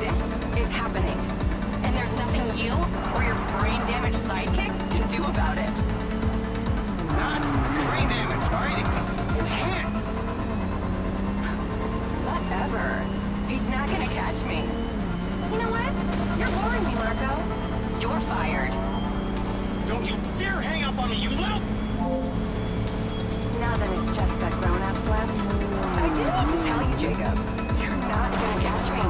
This is happening. And there's nothing you or your brain-damaged sidekick can do about it. Not brain damage, alright? Enhanced. Whatever. He's not gonna catch me. You know what? You're boring me, Marco. You're fired. Don't you dare hang up on me, you little... Now that it's just the grown-ups left, I do need to tell you, Jacob, you're not gonna catch me.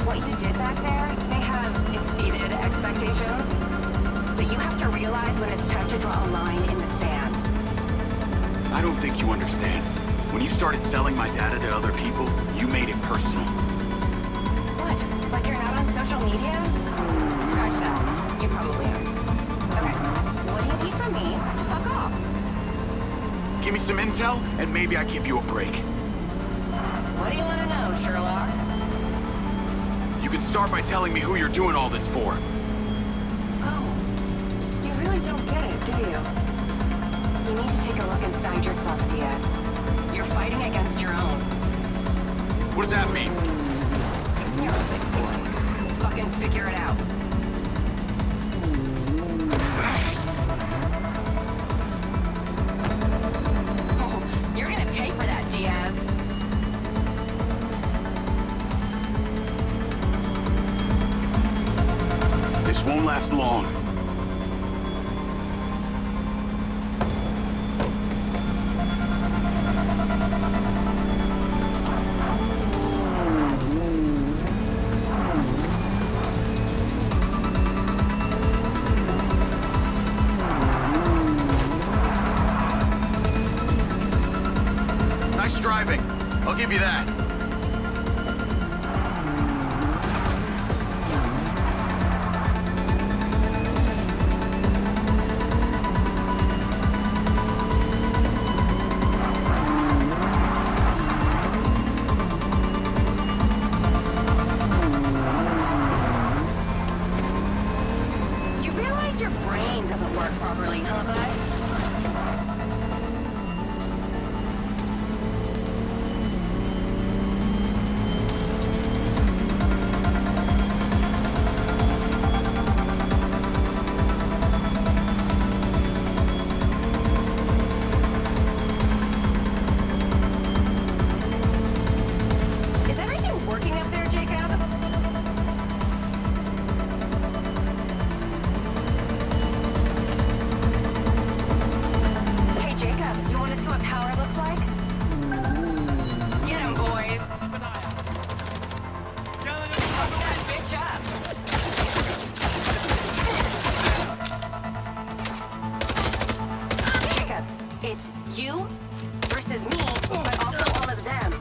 What you did back there may have exceeded expectations, but you have to realize when it's time to draw a line in the sand. I don't think you understand. When you started selling my data to other people, you made it personal. What? Like you're not on social media? Scratch that. You probably are. Okay. What do you need from me to fuck off? Give me some intel, and maybe I give you a break. What do you want to know, Sherlock? You can start by telling me who you're doing all this for. Oh. You really don't get it, do you? You need to take a look inside yourself, Diaz. You're fighting against your own. What does that mean? You're a big boy. Fucking figure it out. Oh, you're gonna pay for that, Diaz. This won't last long. you that. You realize your brain doesn't work properly, huh, bud? Is everything working up there, Jacob? Hey, Jacob, you want to see what power looks like? Get him, boys. Fuck that bitch up. Jacob, it's you versus me, but also all of them.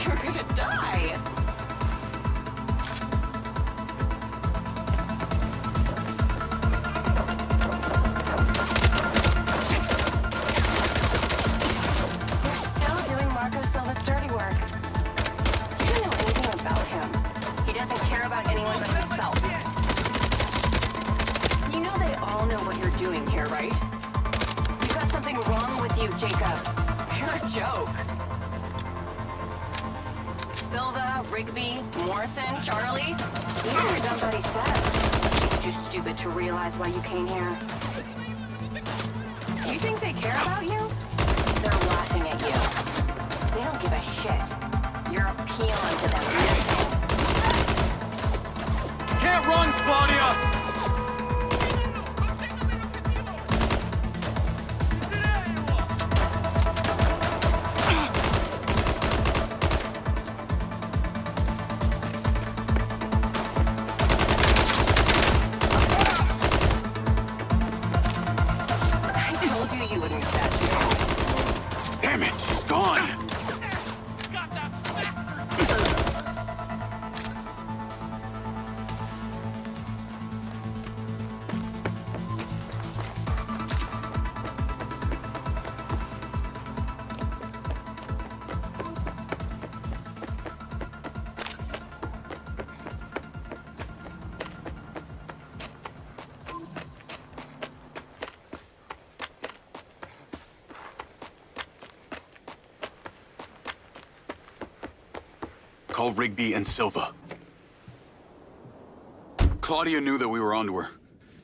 You're gonna die. You're still doing Marco Silva's dirty work. You don't know anything about him. He doesn't care about anyone but himself. You know they all know what you're doing here, right? You've got something wrong with you, Jacob. You're a joke. Silva, Rigby, Morrison, Charlie. You never done what he said. He's too stupid to realize why you came here. You think they care about you? They're laughing at you. They don't give a shit. You're a peon to them. Can't run, Claudia! I told you you wouldn't catch me. Damn it, she's gone. Call Rigby and Silva. Claudia knew that we were onto her.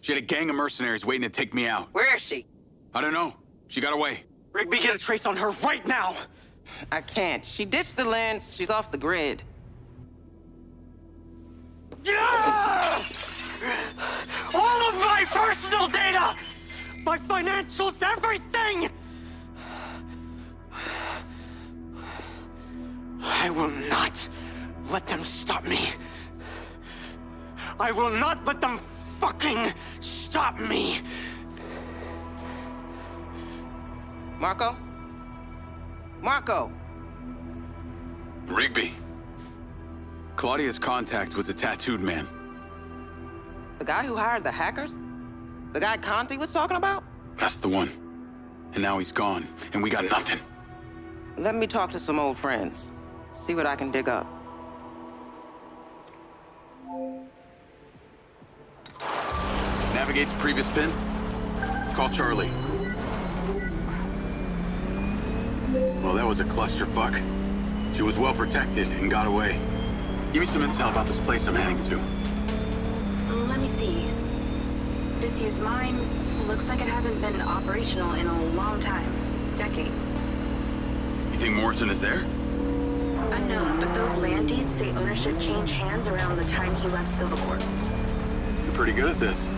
She had a gang of mercenaries waiting to take me out. Where is she? I don't know. She got away. Rigby, get a trace on her right now! I can't. She ditched the lands. She's off the grid. Yeah! All of my personal data! My financials, everything! I will not let them stop me. I will not let them fucking stop me! Marco? Marco! Rigby. Claudia's contact was a tattooed man. The guy who hired the hackers? The guy Conti was talking about? That's the one. And now he's gone, and we got nothing. Let me talk to some old friends. See what I can dig up. Navigate to previous pin. Call Charlie. Well, that was a clusterfuck. She was well protected and got away. Give me some intel about this place I'm heading to. Let me see. Disused mine. Looks like it hasn't been operational in a long time. Decades. You think Morrison is there? Unknown, but those land deeds say ownership changed hands around the time he left Silvercorp. You're pretty good at this.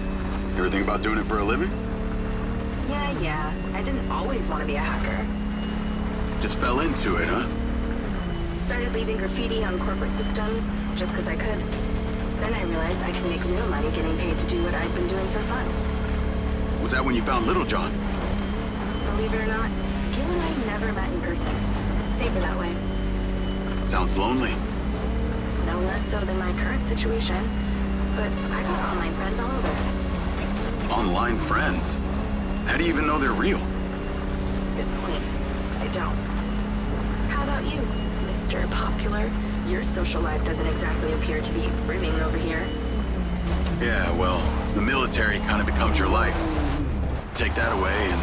You ever think about doing it for a living? Yeah. I didn't always want to be a hacker. Just fell into it, huh? Started leaving graffiti on corporate systems, just because I could. Then I realized I could make real money getting paid to do what I'd been doing for fun. Was that when you found Little John? Believe it or not, Gil and I never met in person. Safer that way. Sounds lonely. No less so than my current situation. But I got online friends all over. Online friends? How do you even know they're real? Good point. I don't. How about you, Mr. Popular? Your social life doesn't exactly appear to be brimming over here. Yeah, well, the military kind of becomes your life. Take that away and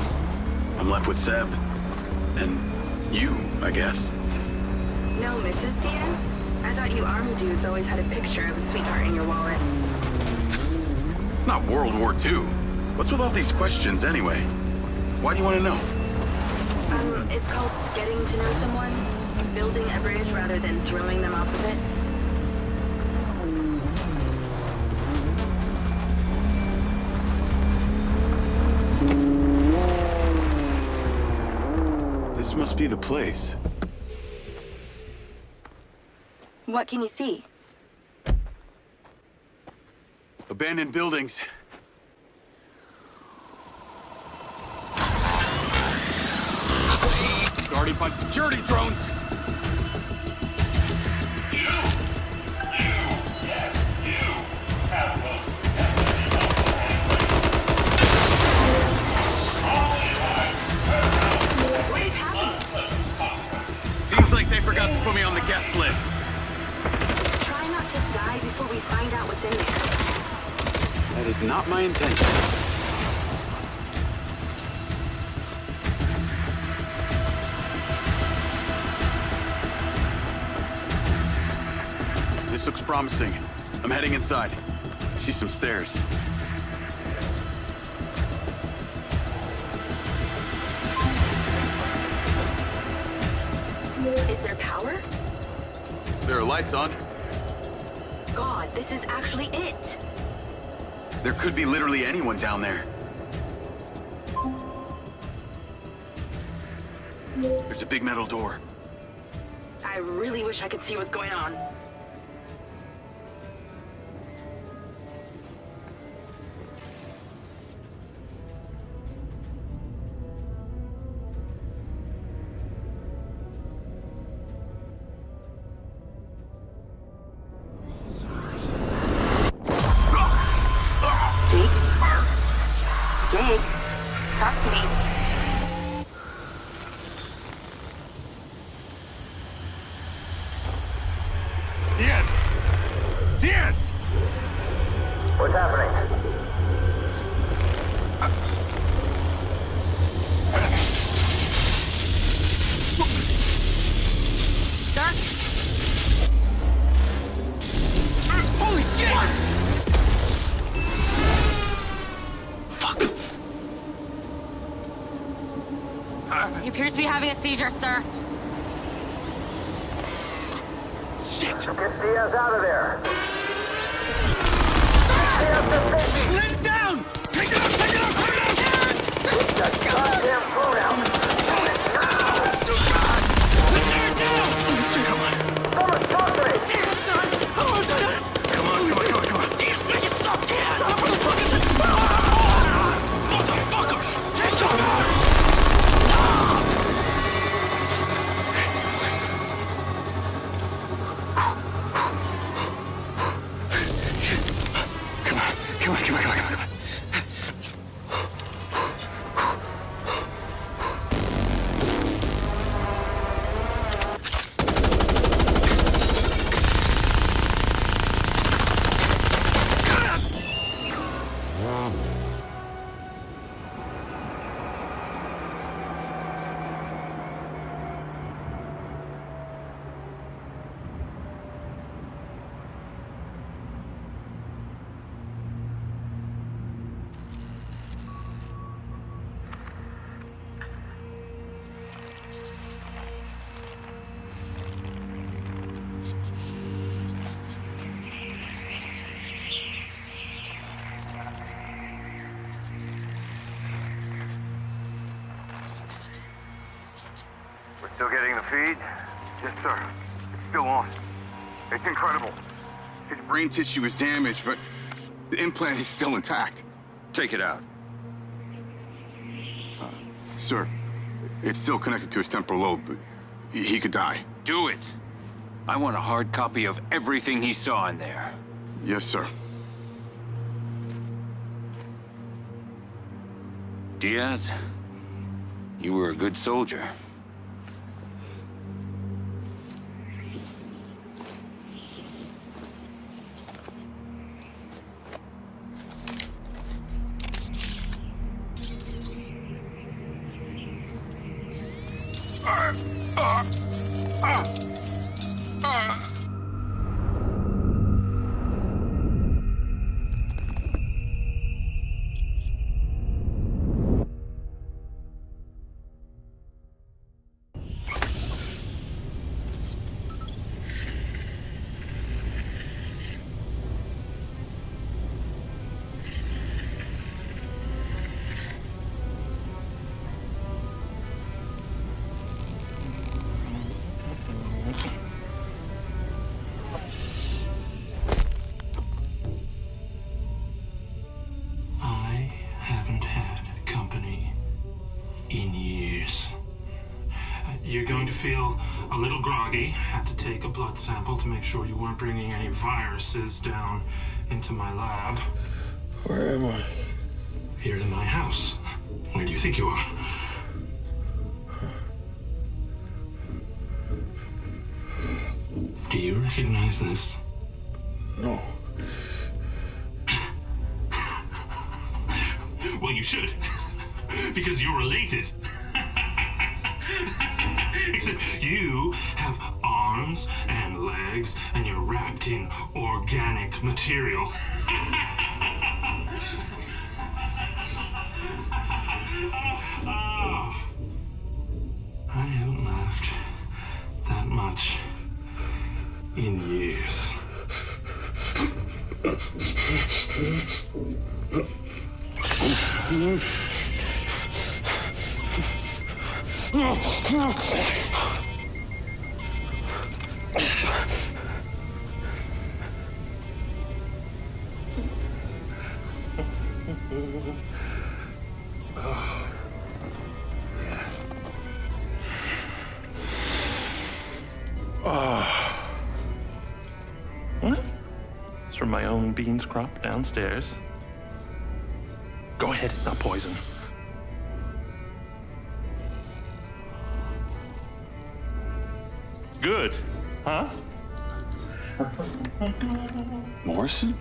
I'm left with Seb. And you, I guess. No, Mrs. Diaz? I thought you army dudes always had a picture of a sweetheart in your wallet. It's not World War II. What's with all these questions anyway? Why do you want to know? It's called getting to know someone. Building a bridge rather than throwing them off of it. This must be the place. What can you see? Abandoned buildings. Guarded by security drones. What is happening? Seems like they forgot to put me on the guest list. Try not to die before we find out what's in there. That is not my intention. This looks promising. I'm heading inside. I see some stairs. Is there power? There are lights on. God, this is actually it. There could be literally anyone down there. There's a big metal door. I really wish I could see what's going on. Jake, talk to me. Diaz! Diaz! What's happening? Holy shit! He appears to be having a seizure, sir. Shit! Get Diaz out of there. Sit down! Take it out! Take it out! Take it out! Get that goddamn phone out. Let's tear it down! Someone talk to me. Come on! Diaz, make it stop! Diaz! Motherfucker! Take it out! Come on. Still getting the feed? Yes, sir. It's still on. It's incredible. His brain tissue is damaged, but the implant is still intact. Take it out. Sir, it's still connected to his temporal lobe, but he could die. Do it. I want a hard copy of everything he saw in there. Yes, sir. Diaz, you were a good soldier. You're going to feel a little groggy. Had to take a blood sample to make sure you weren't bringing any viruses down into my lab. Where am I? Here in my house. Where do you think you are? Do you recognize this? No. Well, you should. Because you're related. Except you have arms and legs, and you're wrapped in organic material. I haven't laughed that much in years. It's from my own beans crop downstairs. Go ahead, it's not poison. Good, huh? Morrison?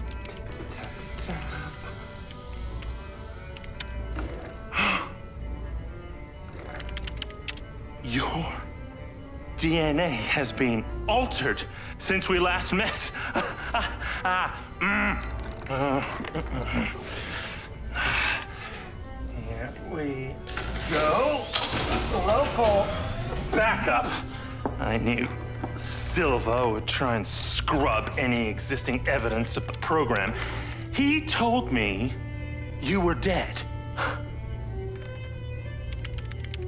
Your DNA has been altered since we last met. Here we go. Local backup. I knew Silva would try and scrub any existing evidence of the program. He told me you were dead.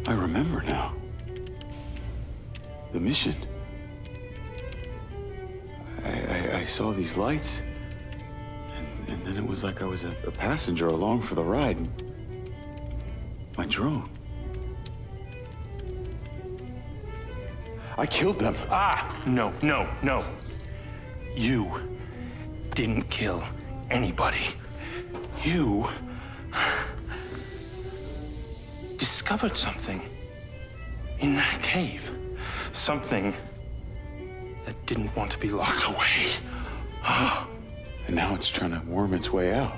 I remember now. The mission. I saw these lights, and then it was like I was a passenger along for the ride. My drone. I killed them. No. You didn't kill anybody. You discovered something in that cave. Something that didn't want to be locked away. And now it's trying to worm its way out.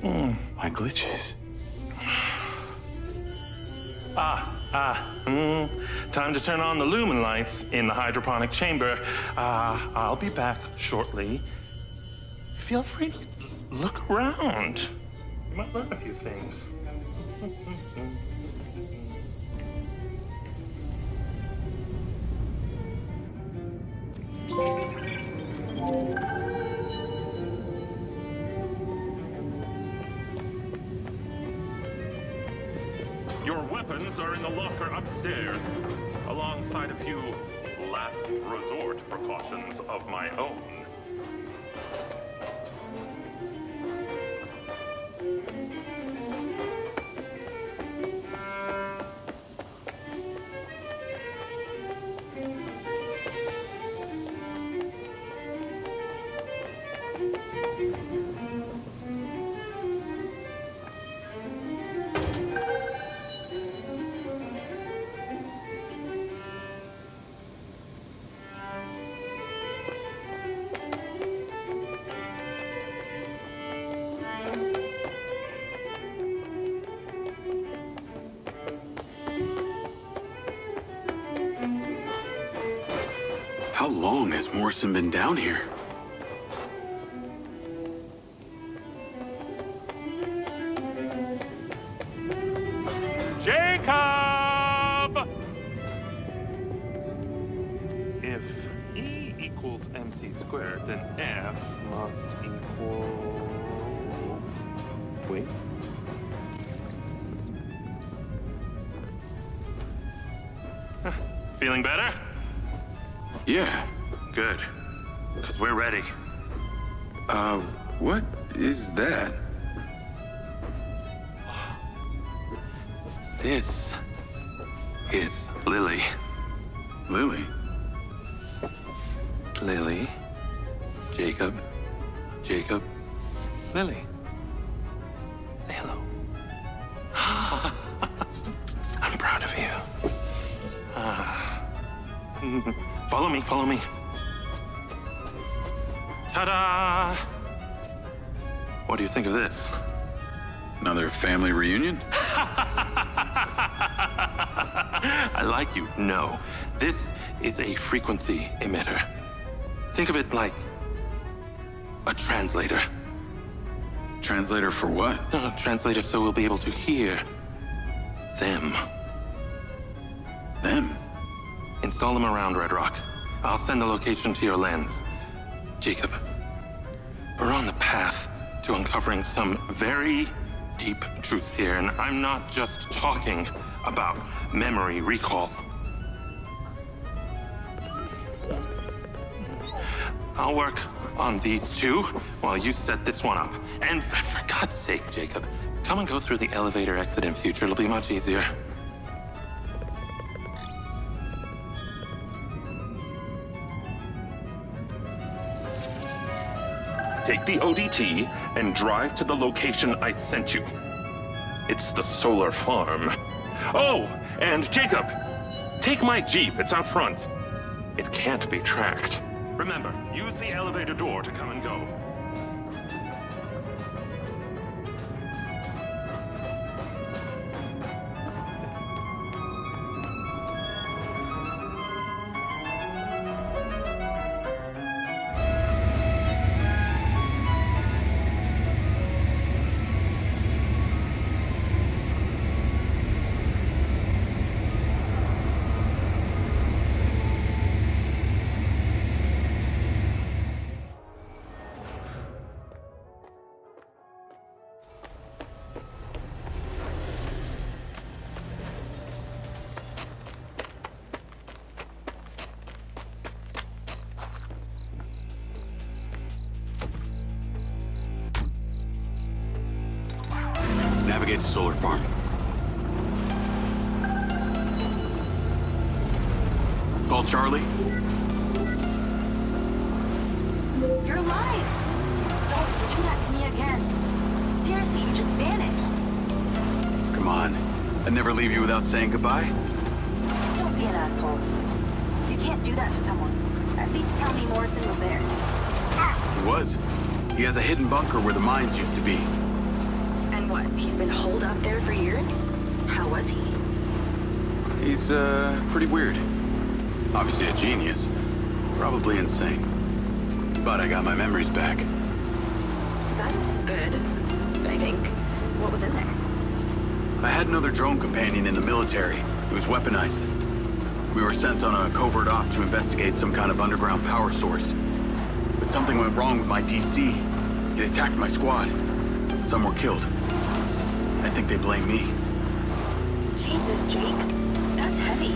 My glitches. Time to turn on the lumen lights in the hydroponic chamber. I'll be back shortly. Feel free to look around. You might learn a few things. Your weapons are in the locker upstairs, alongside a few last resort precautions of my own. How long has Morrison been down here? Jacob! If E equals MC squared, then F must equal... Wait. Feeling better? Yeah. Good. Because we're ready. What is that? This is Lily. Lily? Lily. Jacob. Jacob. Lily. Say hello. I'm proud of you. Follow me, follow me. Ta-da! What do you think of this? Another family reunion? I like you. No. This is a frequency emitter. Think of it like a translator. Translator for what? Translator so we'll be able to hear them. Them? Install them around Redrock. I'll send the location to your lens. Jacob, we're on the path to uncovering some very deep truths here, and I'm not just talking about memory recall. I'll work on these two while you set this one up. And for God's sake, Jacob, come and go through the elevator exit in future. It'll be much easier. Take the ODT and drive to the location I sent you. It's the solar farm. Oh, and Jacob, take my Jeep. It's out front. It can't be tracked. Remember, use the elevator door to come and go. Navigate to solar farm. Call Charlie. You're alive! Don't do that to me again. Seriously, you just vanished. Come on. I'd never leave you without saying goodbye. Don't be an asshole. You can't do that to someone. At least tell me Morrison was there. He was. He has a hidden bunker where the mines used to be. And what, he's been holed up there for years? How was he? He's, pretty weird. Obviously a genius. Probably insane. But I got my memories back. That's good, I think. What was in there? I had another drone companion in the military. He was weaponized. We were sent on a covert op to investigate some kind of underground power source. But something went wrong with my DC. It attacked my squad. Some were killed. I think they blame me. Jesus, Jake. That's heavy.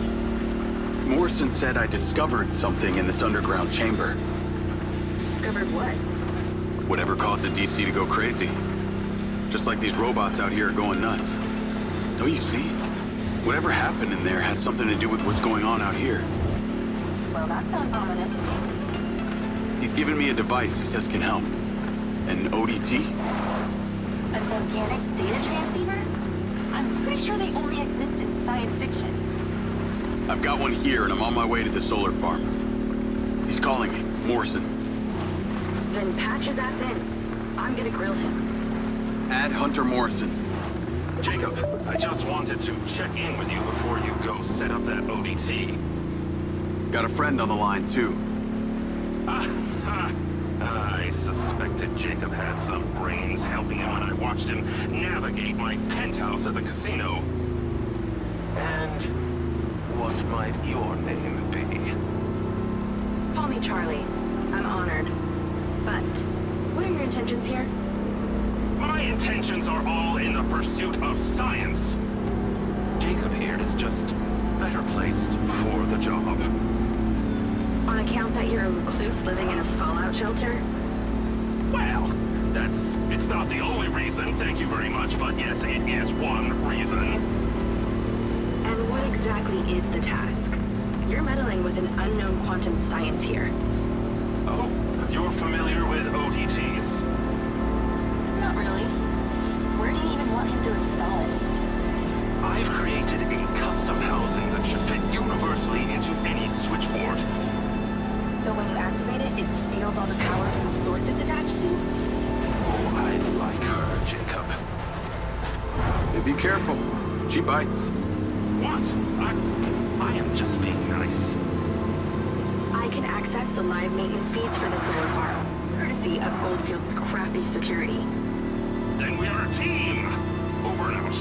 Morrison said I discovered something in this underground chamber. Discovered what? Whatever caused the DC to go crazy. Just like these robots out here are going nuts. Don't you see? Whatever happened in there has something to do with what's going on out here. Well, that sounds ominous. He's given me a device he says can help. An ODT? An organic data transceiver? I'm pretty sure they only exist in science fiction. I've got one here and I'm on my way to the solar farm. He's calling me, Morrison. Then patch his ass in. I'm gonna grill him. Add Hunter Morrison. Jacob, I just wanted to check in with you before you go set up that ODT. Got a friend on the line too. I suspected Jacob had some brains helping him when I watched him navigate my penthouse at the casino. And what might your name be? Call me Charlie. I'm honored. But what are your intentions here? My intentions are all in the pursuit of science. Jacob here is just better placed for the job. On account that you're a recluse living in a fallout shelter? Well, it's not the only reason, thank you very much, but yes, it is one reason. And what exactly is the task? You're meddling with an unknown quantum science here. Oh, you're familiar with ODTs? Not really. Where do you even want him to install it? I've created a custom housing that should fit universally into any switchboard. So when you activate it, it steals all the power from the source it's attached to? Oh, I like her, Jacob. Hey, be careful. She bites. What? I am just being nice. I can access the live maintenance feeds for the solar farm, courtesy of Goldfield's crappy security. Then we are a team! Over and out.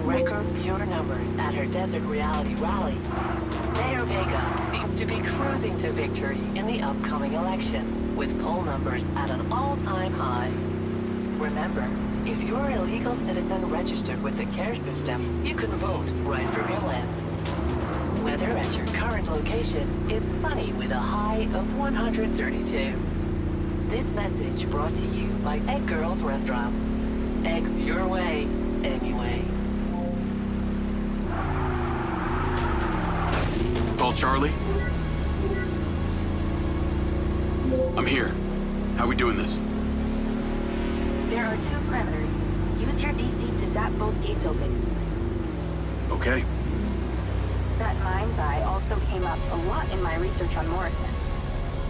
Record viewer numbers at her Desert Reality rally, Mayor Vega seems to be cruising to victory in the upcoming election, with poll numbers at an all-time high. Remember, if you're a legal citizen registered with the CARE system, you can vote right from your lens. Weather at your current location is sunny with a high of 132. This message brought to you by Egg Girls Restaurants. Eggs your way, anyway. Call Charlie? I'm here. How we doing this? There are 2 parameters. Use your DC to zap both gates open. Okay. That MindsEye also came up a lot in my research on Morrison.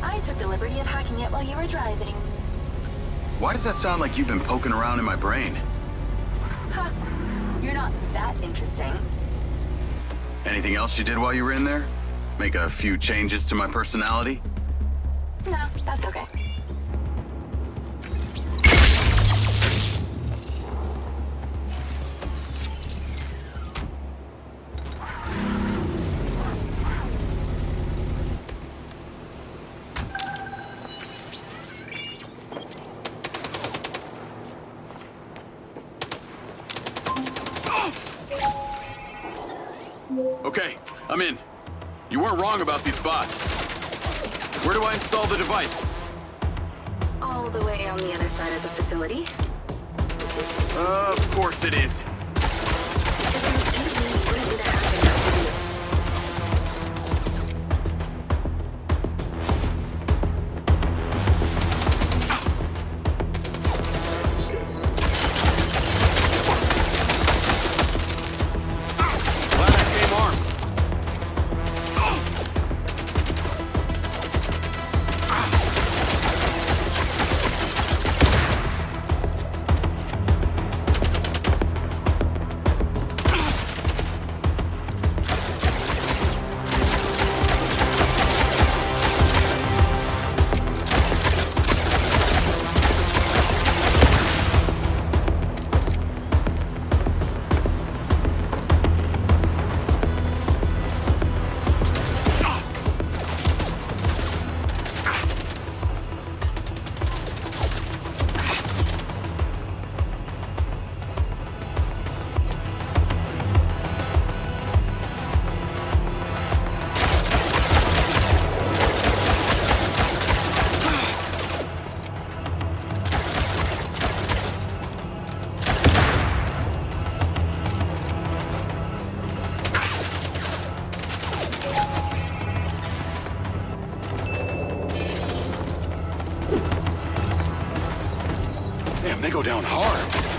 I took the liberty of hacking it while you were driving. Why does that sound like you've been poking around in my brain? Ha! You're not that interesting. Anything else you did while you were in there? Make a few changes to my personality? No, that's okay. Okay, I'm in. You weren't wrong about these bots. Where do I install the device? All the way on the other side of the facility. Of course it is. Damn, they go down hard.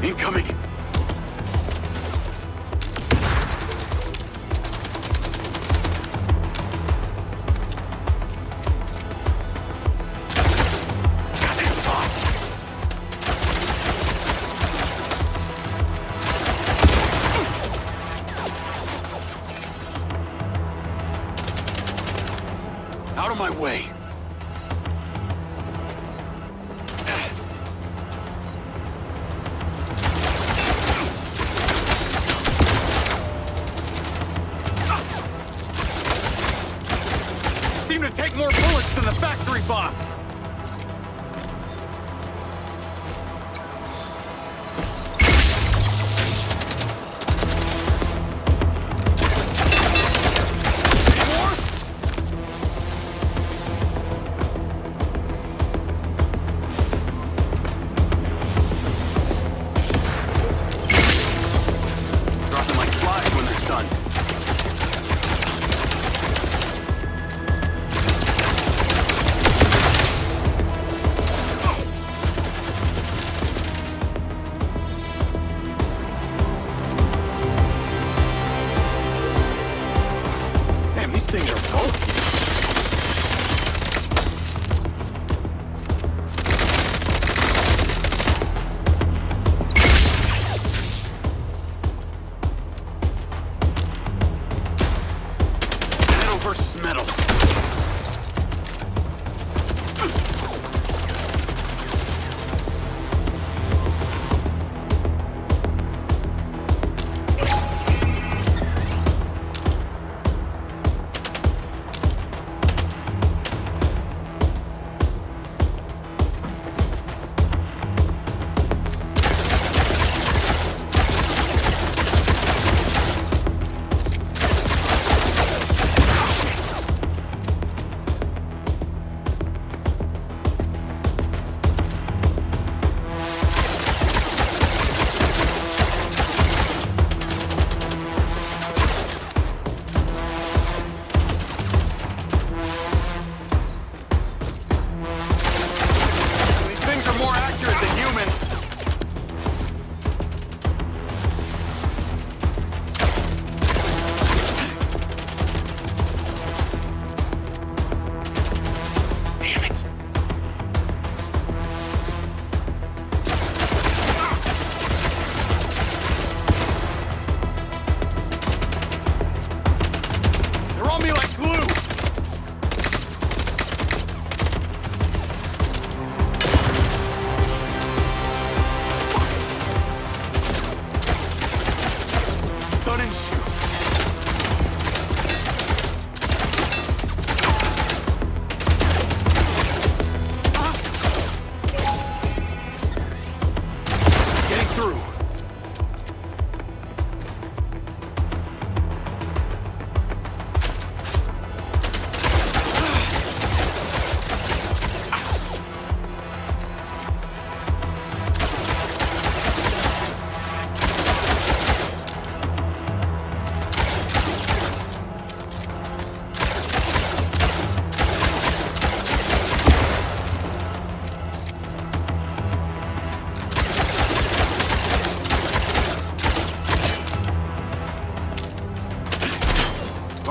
Incoming! Out of my way! Seem to take more bullets than the factory bots! These things are broken. Metal versus metal.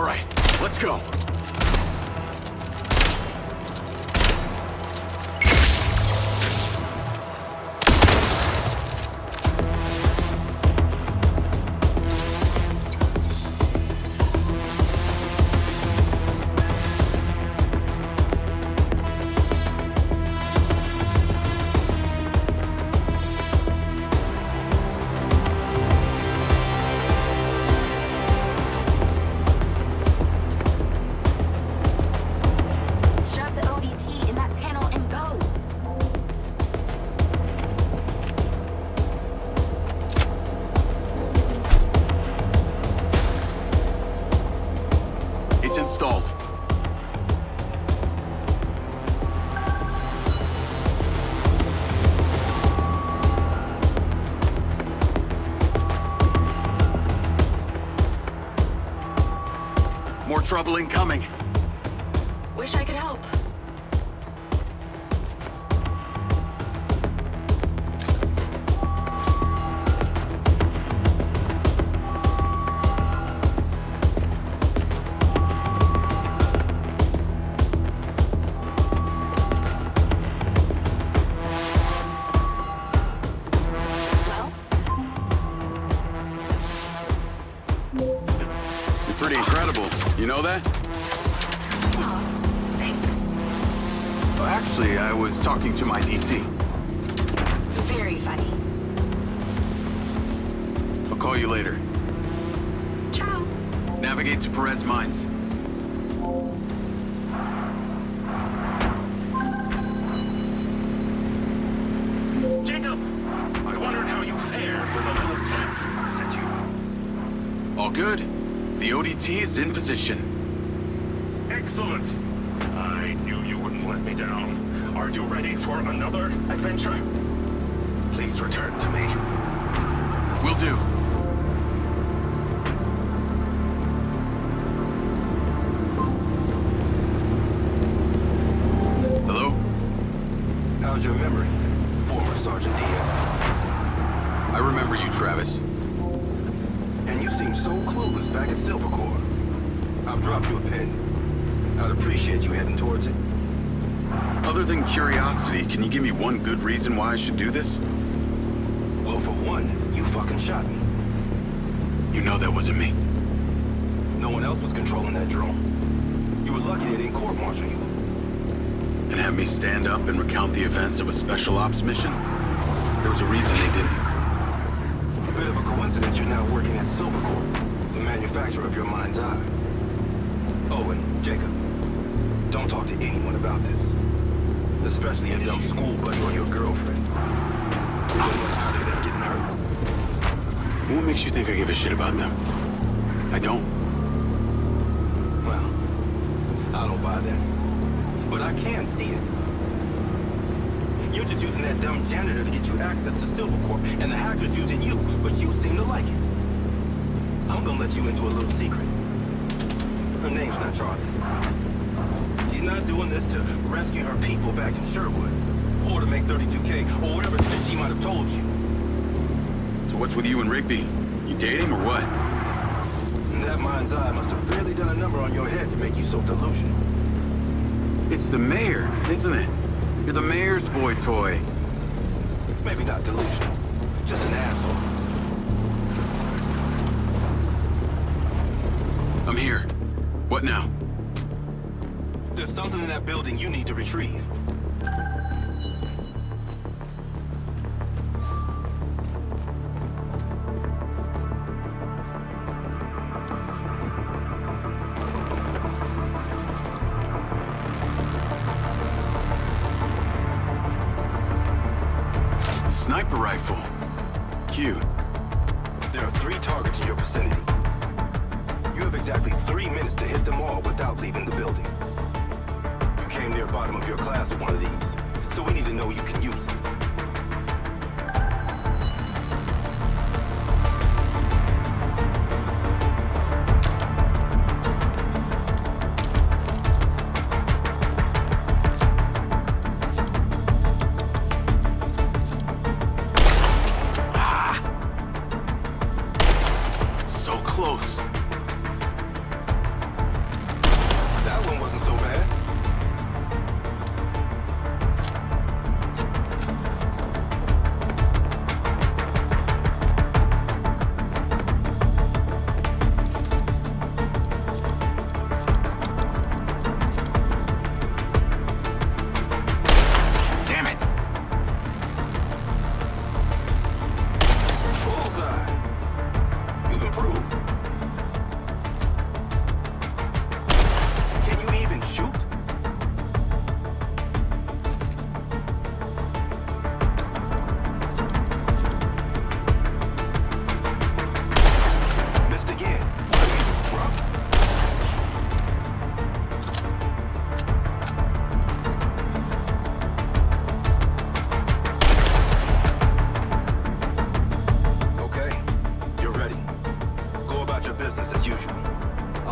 All right, let's go. Shove the ODT in that panel and go. It's installed. More trouble incoming. Wish I could help. You're pretty incredible. You know that? Thanks. Oh, actually, I was talking to my DC. Very funny. I'll call you later. Ciao. Navigate to Perez Mines. Jacob, I wondered how you fared with the little task I sent you. All good. The ODT is in position. Excellent. I knew you wouldn't let me down. Are you ready for another adventure? Please return to me. Will do. Hello? How's your memory, former Sergeant Diaz? I remember you, Travis. And you seem so clueless back at Silvercore. I've dropped you a pin. I'd appreciate you heading towards it. Other than curiosity, can you give me one good reason why I should do this? Well, for one, you fucking shot me. You know that wasn't me. No one else was controlling that drone. You were lucky they didn't court-martial you. And have me stand up and recount the events of a special ops mission? There was a reason they didn't. A bit of a coincidence you're now working at Silvercore, the manufacturer of your MindsEye. Oh, and Jacob, don't talk to anyone about this. Especially a dumb school buddy or your girlfriend. You don't want to see them getting hurt. What makes you think I give a shit about them? I don't. Well, I don't buy that. But I can see it. You're just using that dumb janitor to get you access to Silvercorp, and the hacker's using you, but you seem to like it. I'm gonna let you into a little secret. Her name's not Charlie. She's not doing this to rescue her people back in Sherwood, or to make 32K, or whatever shit she might have told you. So what's with you and Rigby? You dating or what? That MindsEye must have really done a number on your head to make you so delusional. It's the mayor, isn't it? You're the mayor's boy toy. Maybe not delusional, just an asshole. I'm here. What now? There's something in that building you need to retrieve. Sniper rifle. Cute. There are 3 targets in your vicinity. You have exactly 3 minutes to hit them all without leaving the building. You came near bottom of your class with one of these, so we need to know you can use it.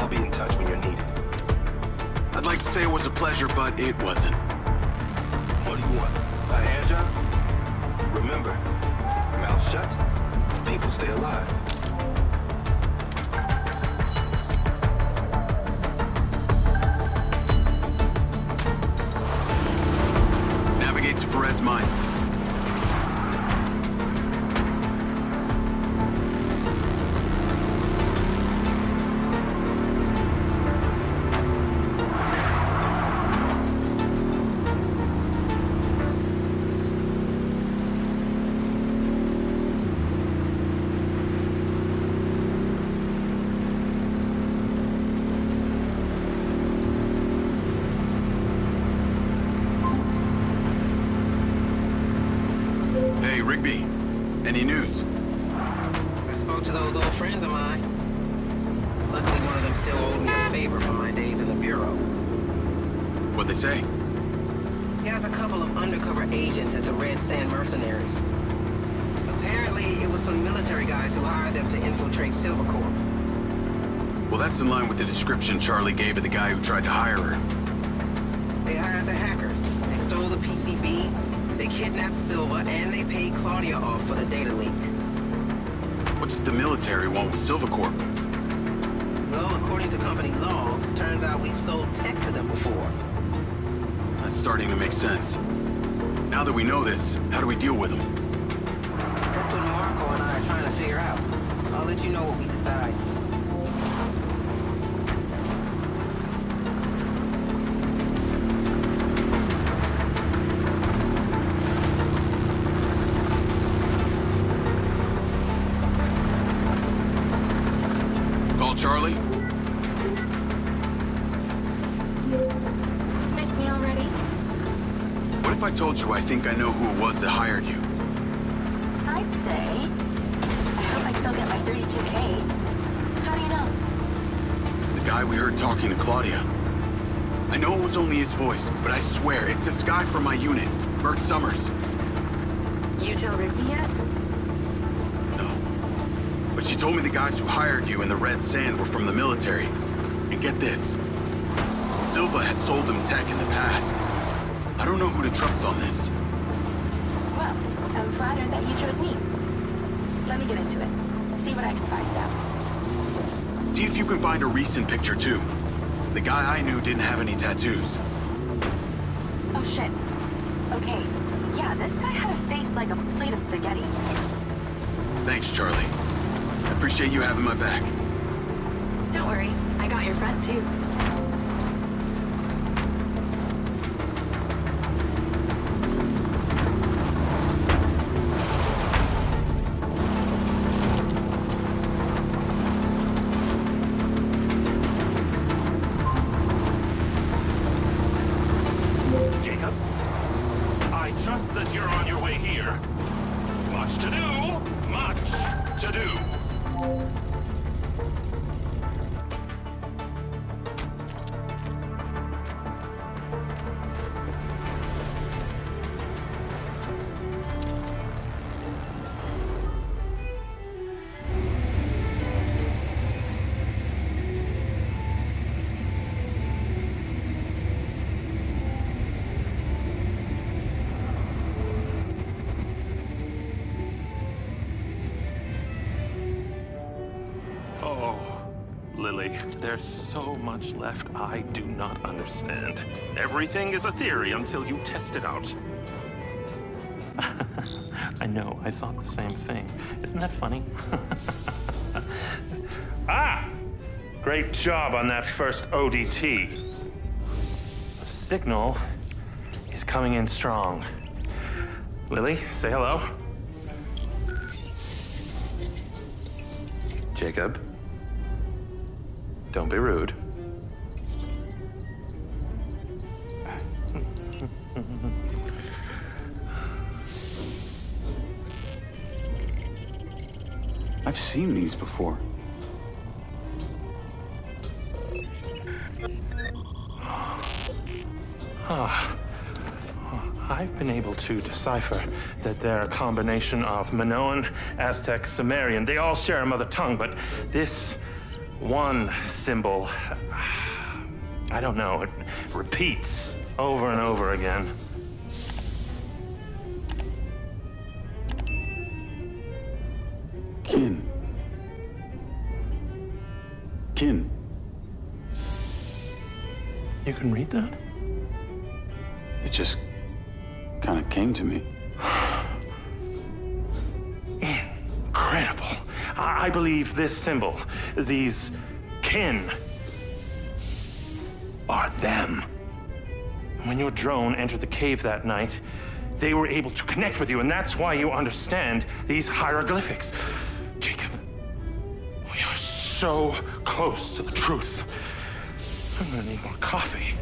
I'll be in touch when you're needed. I'd like to say it was a pleasure, but it wasn't. What do you want? A hand job? Remember, mouth shut, people stay alive. Navigate to Perez Mines. Hey, Rigby. Any news? I spoke to those old friends of mine. Luckily, one of them still owed me a favor from my days in the Bureau. What'd they say? He has a couple of undercover agents at the Red Sand Mercenaries. Apparently, it was some military guys who hired them to infiltrate Silvercorp. Well, that's in line with the description Charlie gave of the guy who tried to hire her. They hired the hackers. They stole the PCB, they kidnapped Silva, and they paid Claudia off for the data leak. What does the military want with Silvercorp? Well, according to company logs, turns out we've sold tech to them before. That's starting to make sense. Now that we know this, how do we deal with them? That's what Marco and I are trying to figure out. I'll let you know what we decide. Charlie? Miss me already? What if I told you I think I know who it was that hired you? I'd say... I hope I still get my 32K. How do you know? The guy we heard talking to Claudia. I know it was only his voice, but I swear, it's this guy from my unit, Bert Summers. You tell Rigby yet? But she told me the guys who hired you in the Red Sand were from the military. And get this. Silva had sold them tech in the past. I don't know who to trust on this. Well, I'm flattered that you chose me. Let me get into it. See what I can find out. See if you can find a recent picture, too. The guy I knew didn't have any tattoos. Oh, shit. Okay. Yeah, this guy had a face like a plate of spaghetti. Thanks, Charlie. I appreciate you having my back. Don't worry, I got your front too. Jacob, I trust that you're on your way here. Much to do, much to do. Lily, there's so much left I do not understand. Everything is a theory until you test it out. I know, I thought the same thing. Isn't that funny? Ah! Great job on that first ODT. The signal is coming in strong. Lily, say hello. Jacob. Don't be rude. I've seen these before. I've been able to decipher that they're a combination of Minoan, Aztec, Sumerian. They all share a mother tongue, but this one symbol, I don't know, it repeats over and over again. Kin. Kin. You can read that? It just kind of came to me. Incredible. I believe this symbol, these kin, are them. When your drone entered the cave that night, they were able to connect with you, and that's why you understand these hieroglyphics. Jacob, we are so close to the truth. I'm gonna need more coffee.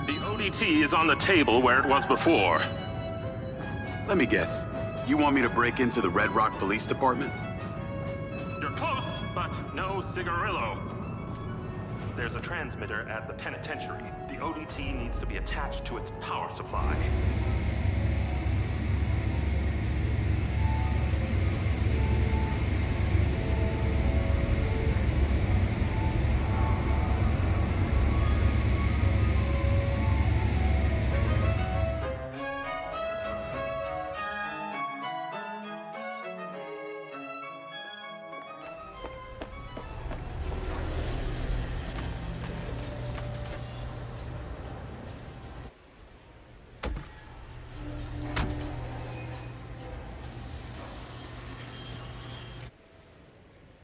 The ODT is on the table where it was before. Let me guess. You want me to break into the Redrock Police Department? You're close, but no cigarillo. There's a transmitter at the penitentiary. The ODT needs to be attached to its power supply.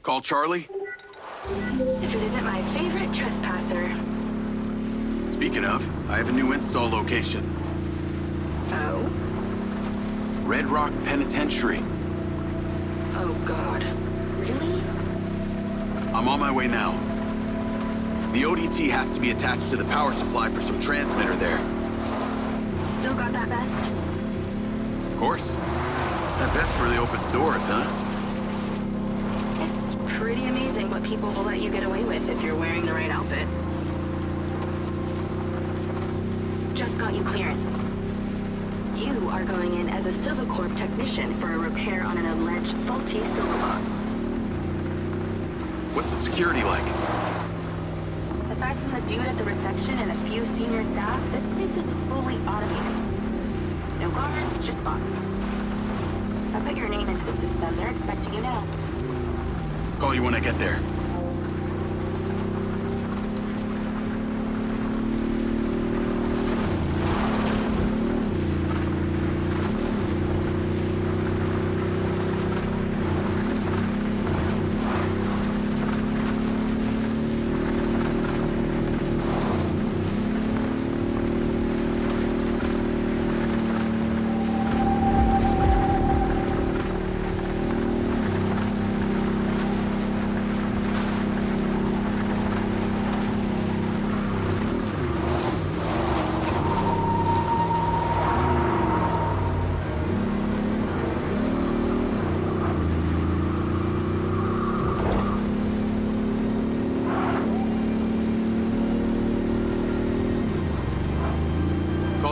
Call Charlie? If it isn't my favorite trespasser. Speaking of, I have a new install location. Oh? Redrock Penitentiary. Oh, God. Really? I'm on my way now. The ODT has to be attached to the power supply for some transmitter there. Still got that vest? Of course. That vest really opens doors, huh? It's pretty amazing what people will let you get away with if you're wearing the right outfit. Just got you clearance. You are going in as a Silvercorp technician for a repair on an alleged faulty Silverbot. What's the security like? Aside from the dude at the reception and a few senior staff, this place is fully automated. No guards, just bots. I put your name into the system. They're expecting you now. Call you when I get there.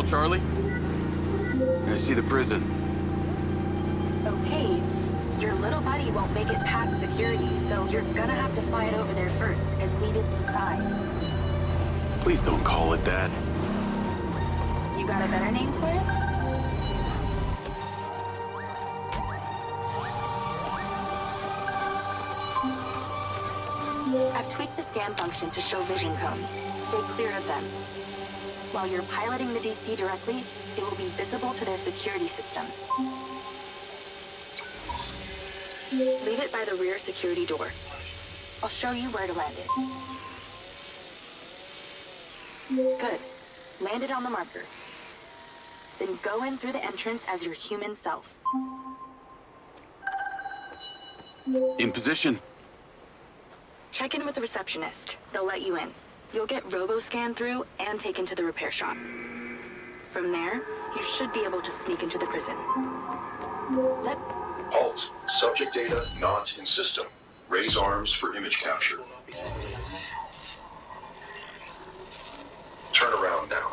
Charlie? I see the prison. Okay, your little buddy won't make it past security, so you're gonna have to fly it over there first and leave it inside. Please don't call it that. You got a better name for it? I've tweaked the scan function to show vision cones. Stay clear of them. While you're piloting the DC directly, it will be visible to their security systems. Leave it by the rear security door. I'll show you where to land it. Good. Land it on the marker. Then go in through the entrance as your human self. In position. Check in with the receptionist. They'll let you in. You'll get robo-scanned through and taken to the repair shop. From there, you should be able to sneak into the prison. Halt. Subject data not in system. Raise arms for image capture. Turn around now.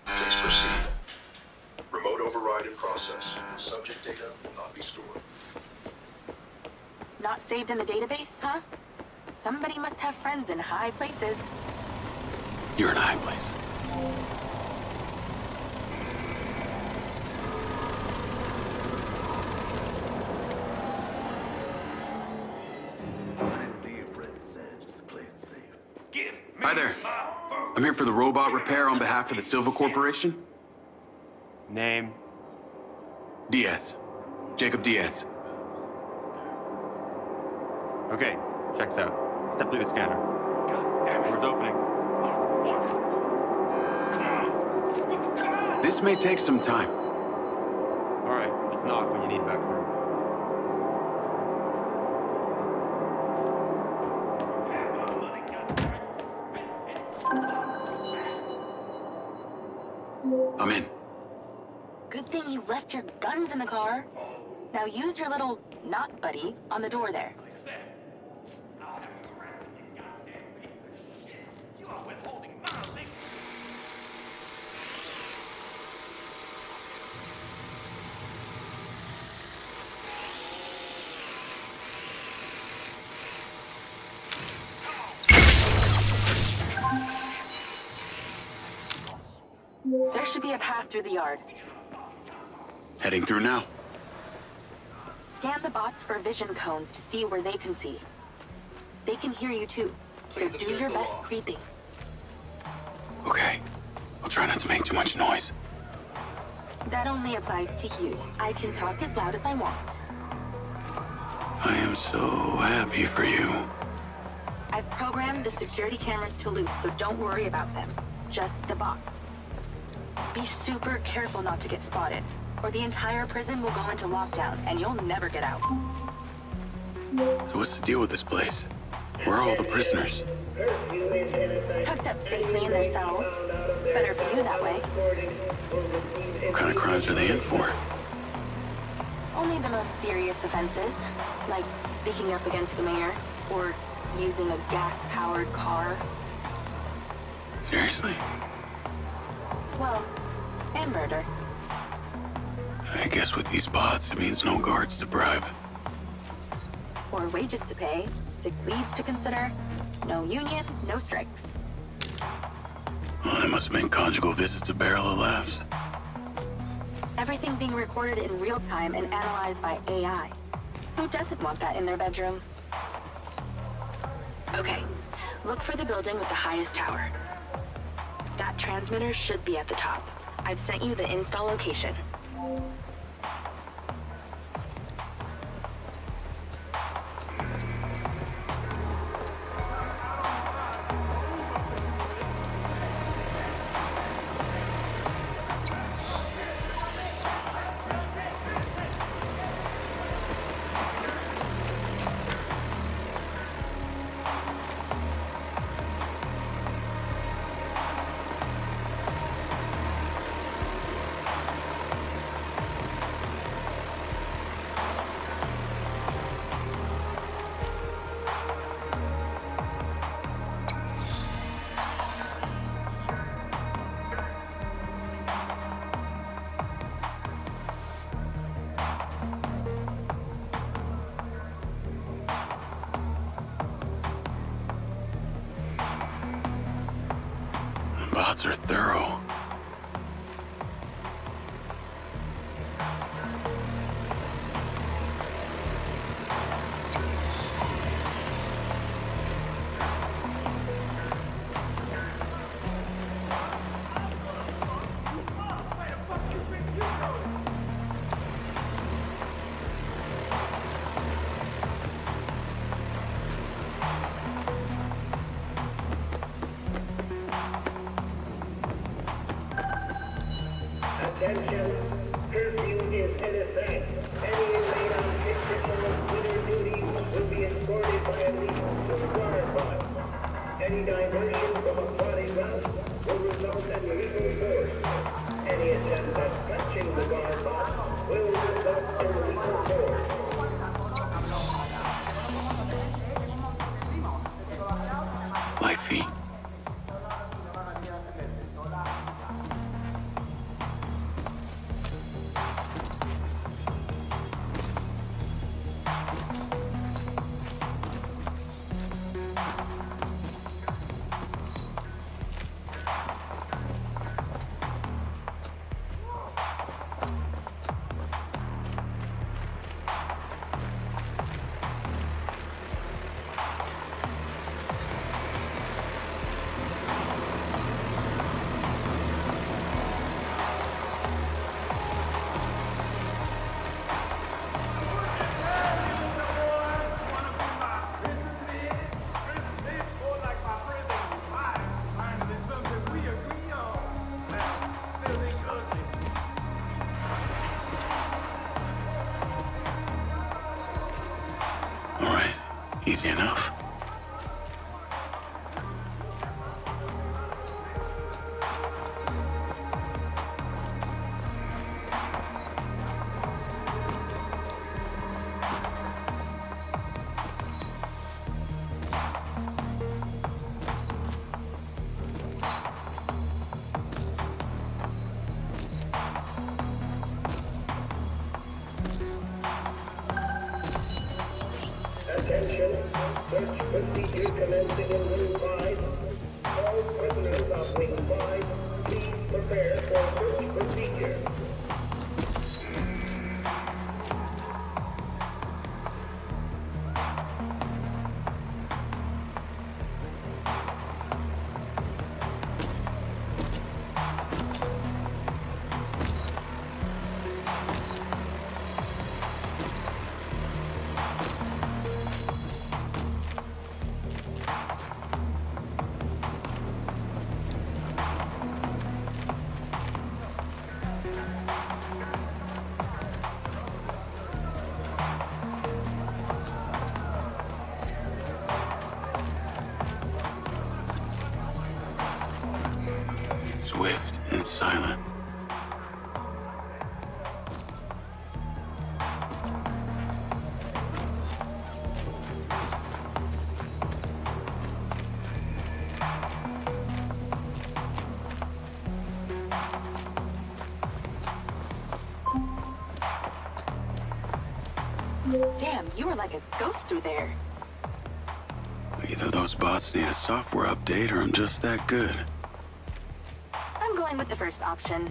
Please proceed. Remote override in process. Subject data will not be stored. Not saved in the database, huh? Somebody must have friends in high places. You're in a high place. Hi there. I'm here for the robot repair on behalf of the Silva Corporation. Name? Diaz. Jacob Diaz. Okay, checks out. Step through the scanner. God damn it. Door's opening. This may take some time. All right, let's knock when you need back room. I'm in. Good thing you left your guns in the car. Now use your little knot buddy on the door there. There should be a path through the yard. Heading through now. Scan the bots for vision cones to see where they can see. They can hear you too, so do your best creeping. Okay. I'll try not to make too much noise. That only applies to you. I can talk as loud as I want. I am so happy for you. I've programmed the security cameras to loop, so don't worry about them. Just the bots. Be super careful not to get spotted, or the entire prison will go into lockdown, and you'll never get out. So what's the deal with this place? Where are all the prisoners? Tucked up safely in their cells. Better for you that way. What kind of crimes are they in for? Only the most serious offenses, like speaking up against the mayor, or using a gas-powered car. Seriously? Well, and murder. I guess with these bots, it means no guards to bribe. Or wages to pay, sick leaves to consider, no unions, no strikes. Well, that must have been conjugal visits a barrel of laughs. Everything being recorded in real time and analyzed by AI. Who doesn't want that in their bedroom? Okay, look for the building with the highest tower. That transmitter should be at the top. I've sent you the install location. Bots are thorough. Any diversion from aquatic route will result in lethal force. Any attempt at touching the guard box will result in lethal force. Light feet. Easy enough. Attention, search procedure commencing in Wing 5. All prisoners of Wing 5, please prepare for search procedure. Swift and silent. Damn, you were like a ghost through there. Either those bots need a software update or I'm just that good. I'm going with the first option.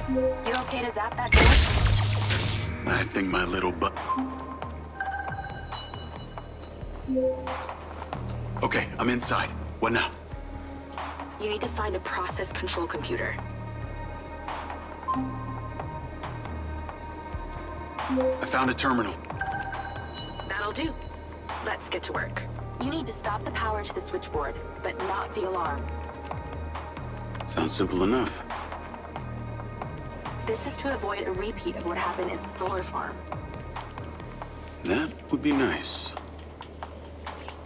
You okay to zap that door? I think my little butt. Okay, I'm inside. What now? You need to find a process control computer. I found a terminal. That'll do. Let's get to work. You need to stop the power to the switchboard, but not the alarm. Sounds simple enough. This is to avoid a repeat of what happened at the solar farm. That would be nice.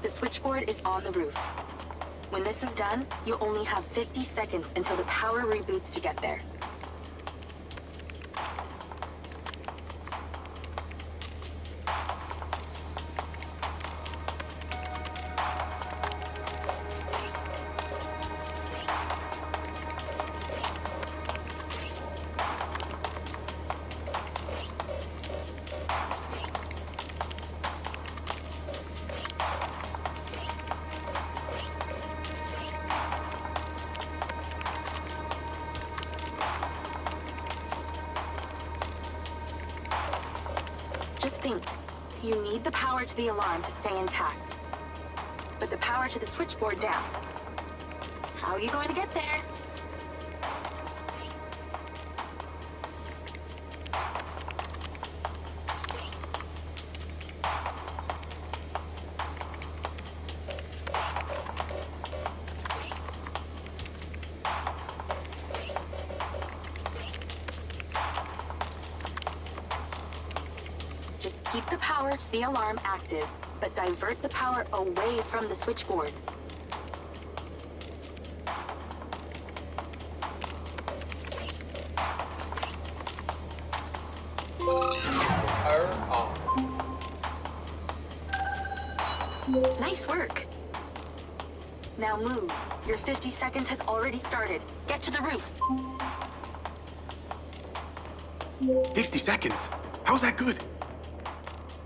The switchboard is on the roof. When this is done, you only have 50 seconds until the power reboots to get there. Just think, you need the power to the alarm to stay intact, but the power to the switchboard down. How are you going to get there? Keep the power to the alarm active, but divert the power away from the switchboard. Nice work. Now move. Your 50 seconds has already started. Get to the roof. 50 seconds? How's that good?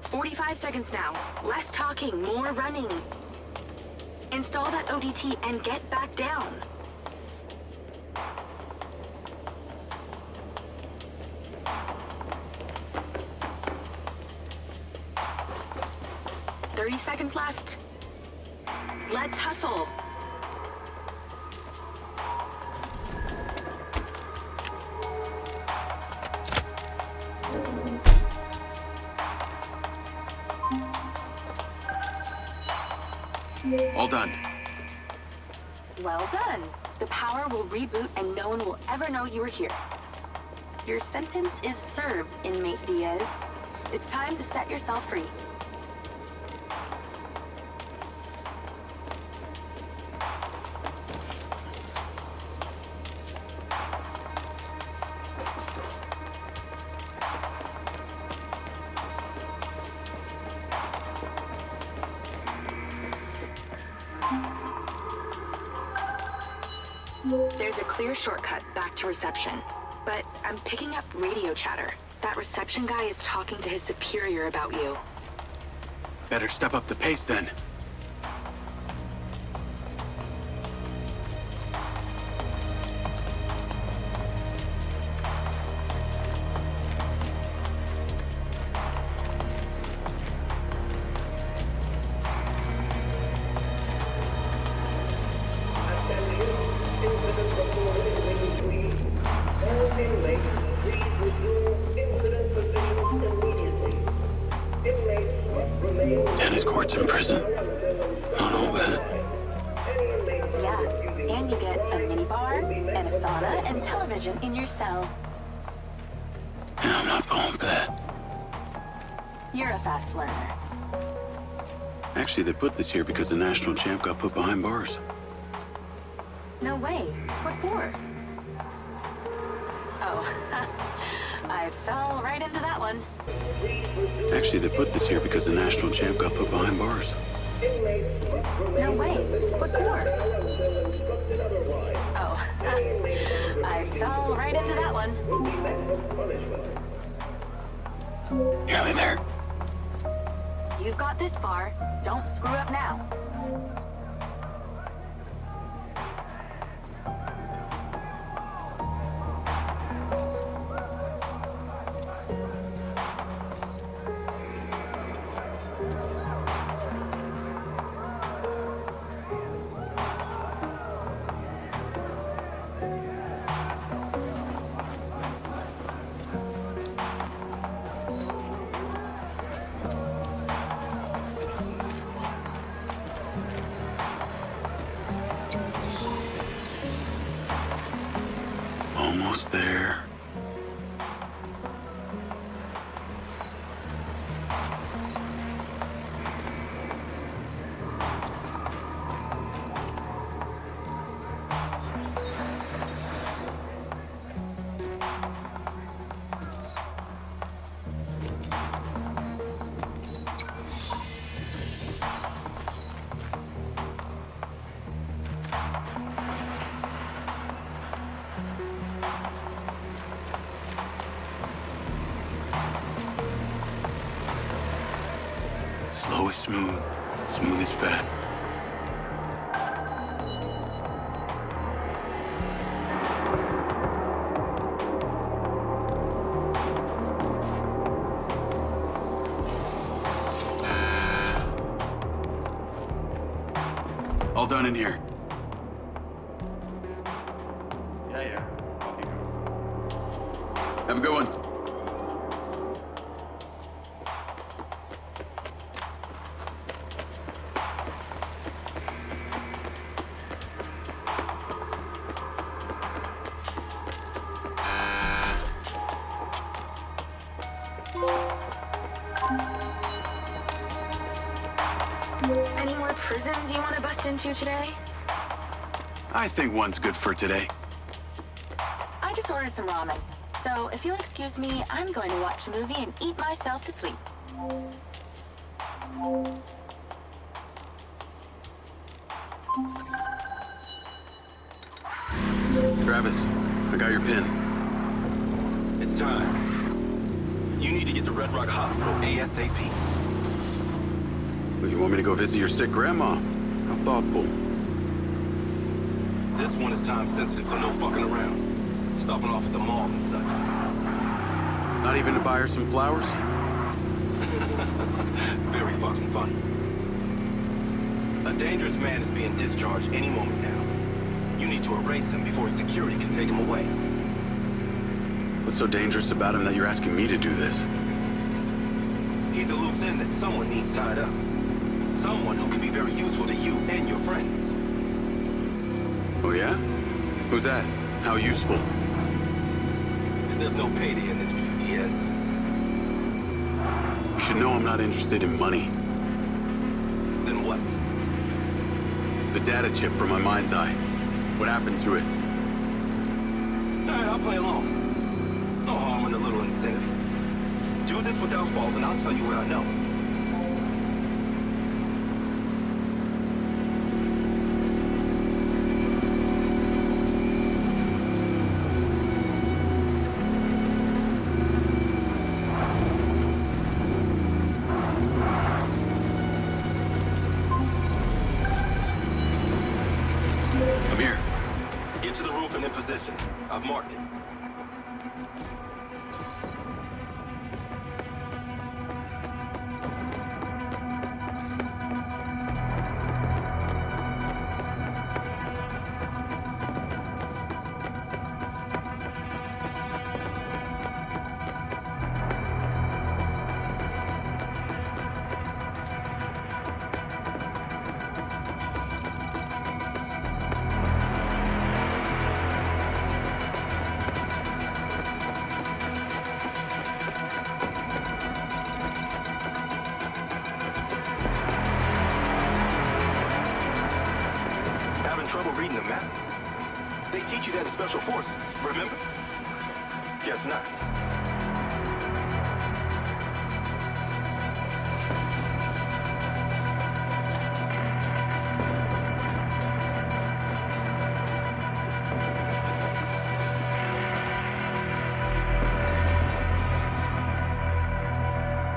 45 seconds now. Less talking, more running. Install that ODT and get back down. "30 seconds left. Let's hustle. All done. Well done. The power will reboot and no one will ever know you were here. Your sentence is served, inmate Diaz. It's time to set yourself free. There's a clear shortcut back to reception, but I'm picking up radio chatter. That reception guy is talking to his superior about you. Better step up the pace then. Tennis courts in prison. Not all bad. Yeah, and you get a mini bar and a sauna and television in your cell. Yeah, I'm not falling for that. You're a fast learner. Actually, they put this here because the national champ got put behind bars. No way. What for? Oh, I fell right into that one. Actually, they put this here because the national champ got put behind bars. No way. What for? Oh, I fell right into that one. Nearly there. You've got this far. Don't screw up now. Almost there. Slow is smooth, smooth is fat. All done in here. Yeah. Off you go. Have a good one. prisons you want to bust into today? I think one's good for today. I just ordered some ramen. So if you'll excuse me, I'm going to watch a movie and eat myself to sleep. Travis, I got your pin. It's time. You need to get to Redrock Hospital ASAP. Well, you want me to go visit your sick grandma? How thoughtful. This one is time sensitive, so no fucking around. Stopping off at the mall and such. Not even to buy her some flowers? Very fucking funny. A dangerous man is being discharged any moment now. You need to erase him before his security can take him away. What's so dangerous about him that you're asking me to do this? He's a loose end that someone needs tied up. Someone who can be very useful to you and your friends. Oh yeah? Who's that? How useful? There's no payday in this for you, Diaz. You should know I'm not interested in money. Then what? The data chip from my MindsEye. What happened to it? Alright, I'll play along. No harm in a little incentive. Do this without fault, and I'll tell you what I know. I'm here. Get to the roof and in position. I've marked it. Trouble reading the map? They teach you that in Special Forces, remember? Guess not.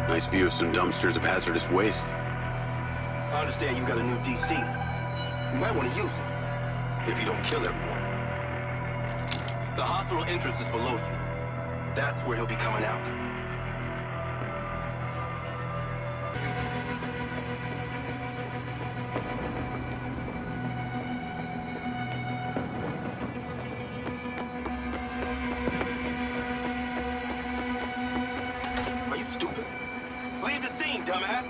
Nice view of some dumpsters of hazardous waste. I understand you got a new DC. You might want to use it. If you don't kill everyone. The hospital entrance is below you. That's where he'll be coming out. Are you stupid? Leave the scene, dumbass!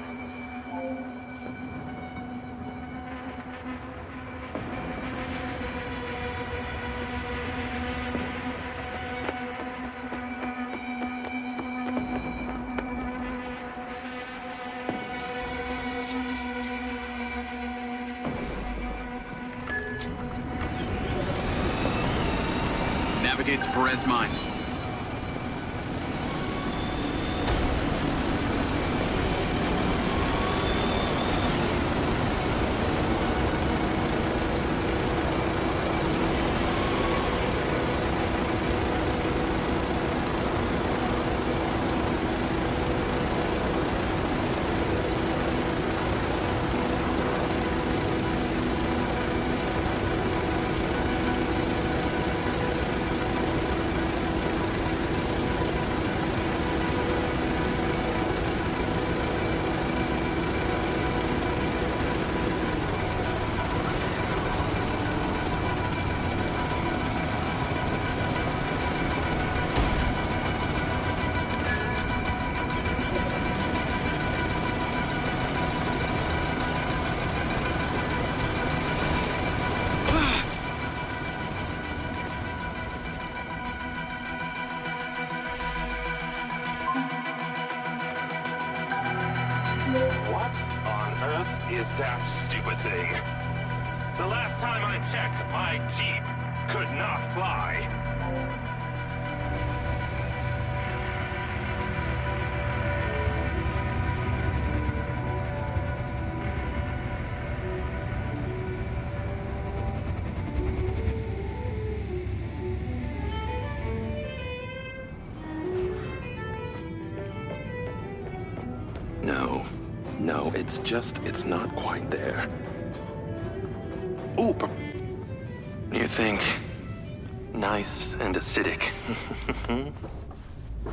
Navigate to Perez Mines. is that stupid thing? The last time I checked, my Jeep could not fly. No, it's not quite there. Ooh, you think nice and acidic.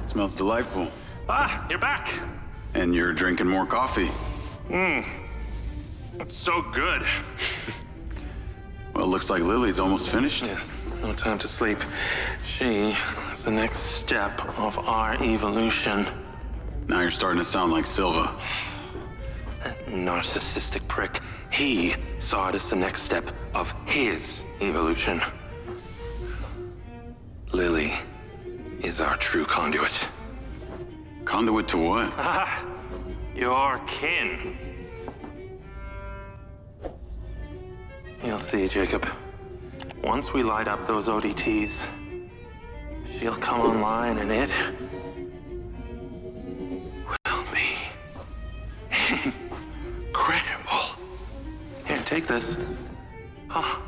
Smells delightful. Ah, you're back. And you're drinking more coffee. It's so good. Well, it looks like Lily's almost finished. Yeah, no time to sleep. She is the next step of our evolution. Now you're starting to sound like Silva. That narcissistic prick. He saw it as the next step of his evolution. Lily is our true conduit. Conduit to what? Ah, your kin. You'll see, Jacob. Once we light up those ODTs, she'll come online and it will be incredible. Here, take this. Ah.